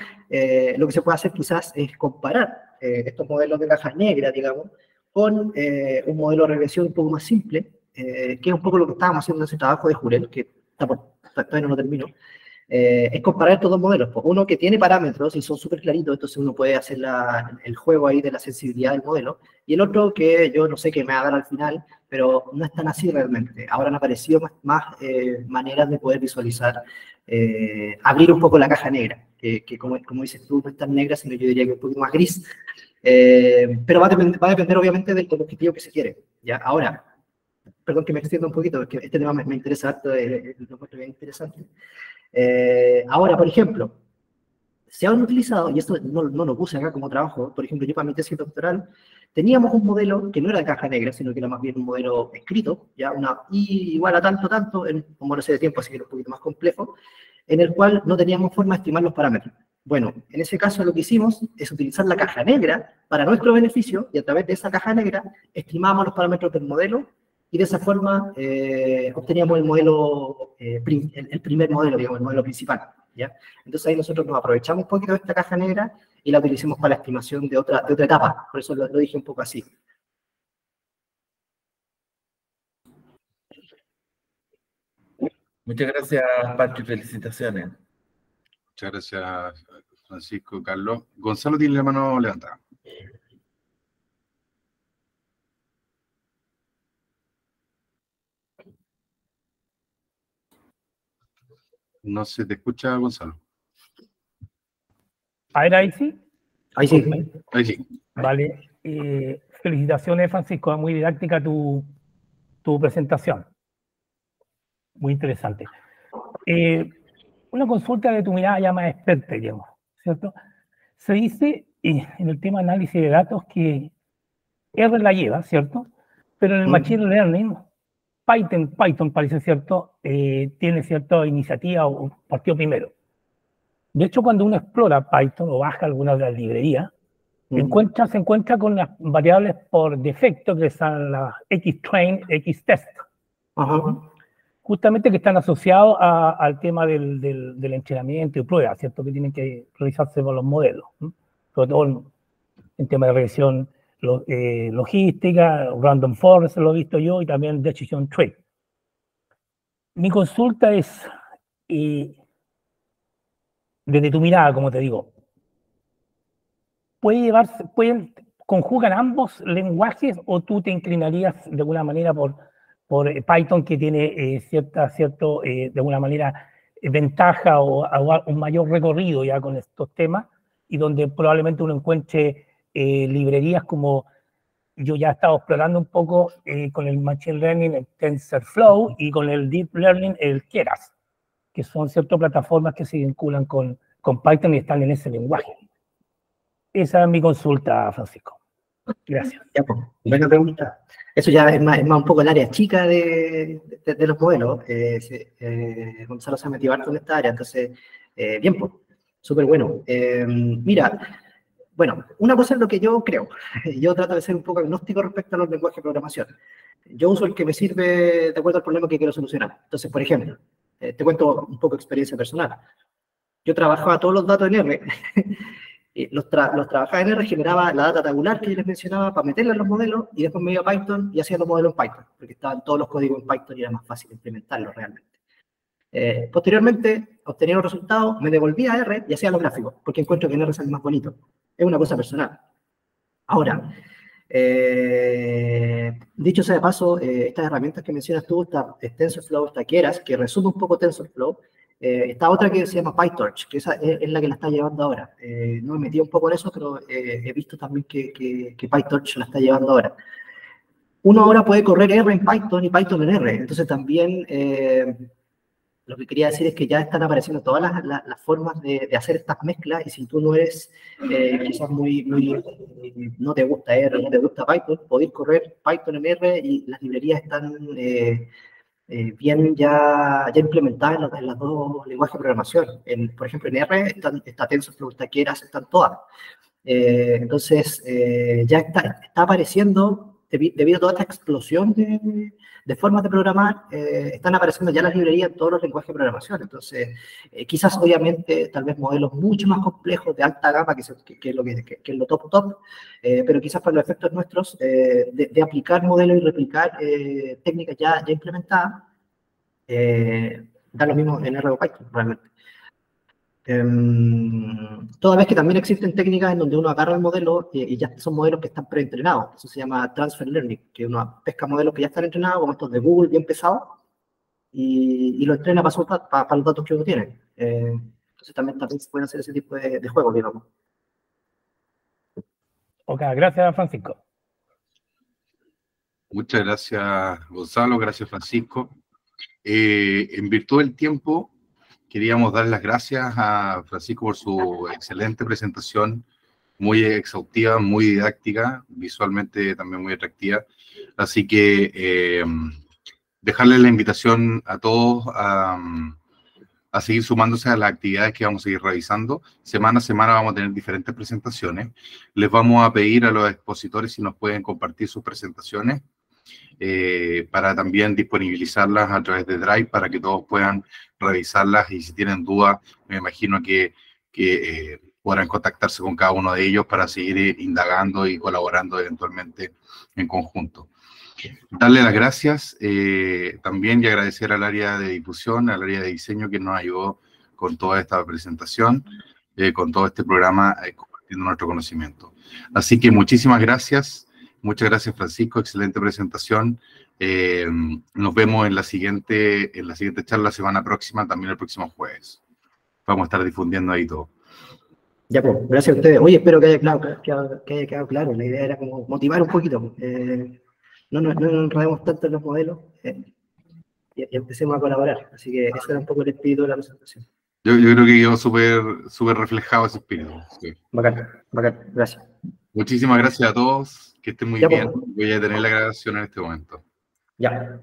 lo que se puede hacer quizás es comparar estos modelos de cajas negras, digamos, con un modelo de regresión un poco más simple, que es un poco lo que estábamos haciendo en ese trabajo de Jurel, que todavía no lo termino, es comparar estos dos modelos. Pues uno que tiene parámetros y son súper claritos, entonces uno puede hacer el juego ahí de la sensibilidad del modelo, y el otro que yo no sé qué me va a dar al final, pero no es tan así realmente. Ahora han aparecido más maneras de poder visualizar, abrir un poco la caja negra, que como dices tú, no es tan negra, sino yo diría que un poquito más gris, pero va a depender obviamente del objetivo que se quiere. ¿Ya? Ahora, perdón que me extienda un poquito, porque este tema me interesa harto, lo encuentro bien interesante. Ahora, por ejemplo, se han utilizado, y esto no lo puse acá como trabajo, por ejemplo, yo para mi tesis doctoral, teníamos un modelo que no era de caja negra, sino que era más bien un modelo escrito, ya una I igual a tanto, en un modelo de tiempo, así que era un poquito más complejo, en el cual no teníamos forma de estimar los parámetros. Bueno, en ese caso lo que hicimos es utilizar la caja negra para nuestro beneficio, y a través de esa caja negra estimábamos los parámetros del modelo, y de esa forma obteníamos el modelo, el primer modelo, digamos, el modelo principal, ¿ya? Entonces ahí nosotros nos aprovechamos un poquito de esta caja negra y la utilizamos para la estimación de otra etapa, por eso lo dije un poco así. Muchas gracias, Patrick, felicitaciones. Muchas gracias, Francisco, Carlos. Gonzalo tiene la mano levantada. No se te escucha, Gonzalo. A ver, ahí sí. Ahí sí. Ahí sí. Vale. Felicitaciones, Francisco. Muy didáctica tu presentación. Muy interesante. Una consulta de tu mirada ya más experta, digamos, ¿cierto? Se dice en el tema análisis de datos que R la lleva, ¿cierto? Pero en el Machine Learning, Python parece, ¿cierto? Tiene cierta iniciativa o partió primero. De hecho, cuando uno explora Python o baja alguna de las librerías, se encuentra con las variables por defecto que son las Xtrain, Xtest. Justamente que están asociados al tema del entrenamiento y pruebas, ¿cierto? Que tienen que realizarse con los modelos, ¿no? Sobre todo en tema de regresión logística, random forest, lo he visto yo, y también decision tree. Mi consulta es, desde tu mirada, como te digo, ¿conjugan ambos lenguajes o tú te inclinarías de alguna manera por Python, que tiene de alguna manera ventaja o un mayor recorrido ya con estos temas, y donde probablemente uno encuentre librerías como yo ya he estado explorando un poco con el Machine Learning, el TensorFlow, y con el Deep Learning, el Keras, que son ciertas plataformas que se vinculan con Python y están en ese lenguaje? Esa es mi consulta, Francisco. Gracias. Ya, pues, buena pregunta. Eso ya es más un poco el área chica de los modelos. Gonzalo se ha metido harto en esta área, entonces, bien, pues, súper bueno. Mira, bueno, una cosa es lo que yo creo. Yo trato de ser un poco agnóstico respecto a los lenguajes de programación. Yo uso el que me sirve de acuerdo al problema que quiero solucionar. Entonces, por ejemplo, te cuento un poco de experiencia personal. Yo trabajaba todos los datos en R. Los trabajaba en R, generaba la data tabular que yo les mencionaba para meterla en los modelos, y después me iba a Python y hacía los modelos en Python, porque estaban todos los códigos en Python y era más fácil implementarlos realmente. Posteriormente, obtenía los resultados, me devolvía a R y hacía los gráficos, porque encuentro que en R sale más bonito. Es una cosa personal. Ahora, dicho sea de paso, estas herramientas que mencionas tú, está TensorFlow, está Keras, que resume un poco TensorFlow. Está otra que se llama PyTorch, que esa es la que la está llevando ahora. No me metí un poco en eso, pero he visto también que PyTorch la está llevando ahora. Uno ahora puede correr R en Python y Python en R. Entonces también lo que quería decir es que ya están apareciendo todas las formas de hacer estas mezclas, y si tú no eres quizás no te gusta R, no te gusta Python, podéis correr Python en R y las librerías están bien ya implementadas en los dos lenguajes de programación. Por ejemplo, en R está TensorFlow, está Keras, están todas. Entonces, ya está apareciendo, debido a toda esta explosión de formas de programar, están apareciendo ya las librerías en todos los lenguajes de programación. Entonces, quizás obviamente, tal vez modelos mucho más complejos, de alta gama, que es lo top, pero quizás para los efectos nuestros, de aplicar modelos y replicar técnicas ya implementadas, da lo mismo en R o Python, realmente. Toda vez que también existen técnicas en donde uno agarra el modelo y ya son modelos que están preentrenados. Eso se llama transfer learning, que uno pesca modelos que ya están entrenados, como estos de Google, bien pesados, y lo entrena para los datos que uno tiene. Entonces también se pueden hacer ese tipo de juegos, digamos. Ok, gracias, Francisco. Muchas gracias, Gonzalo. Gracias, Francisco. En virtud del tiempo, queríamos dar las gracias a Francisco por su excelente presentación, muy exhaustiva, muy didáctica, visualmente también muy atractiva. Así que dejarle la invitación a todos a seguir sumándose a las actividades que vamos a seguir realizando. Semana a semana vamos a tener diferentes presentaciones. Les vamos a pedir a los expositores si nos pueden compartir sus presentaciones para también disponibilizarlas a través de Drive para que todos puedan revisarlas y si tienen dudas, me imagino que podrán contactarse con cada uno de ellos para seguir indagando y colaborando eventualmente en conjunto. Darle las gracias también y agradecer al área de difusión, al área de diseño que nos ayudó con toda esta presentación, con todo este programa, compartiendo nuestro conocimiento. Así que muchísimas gracias. Muchas gracias, Francisco. Excelente presentación. Nos vemos en la siguiente charla la semana próxima, también el próximo jueves. Vamos a estar difundiendo ahí todo. Ya, pues, gracias a ustedes. Oye, espero que haya quedado claro. La idea era como motivar un poquito. No nos enredemos tanto en los modelos y empecemos a colaborar. Así que ese era un poco el espíritu de la presentación. Yo creo que quedó súper reflejado ese espíritu. Sí. Bacán, gracias. Muchísimas gracias a todos. Que estén muy Ya, bien. pues. Voy a detener la grabación en este momento. Ya.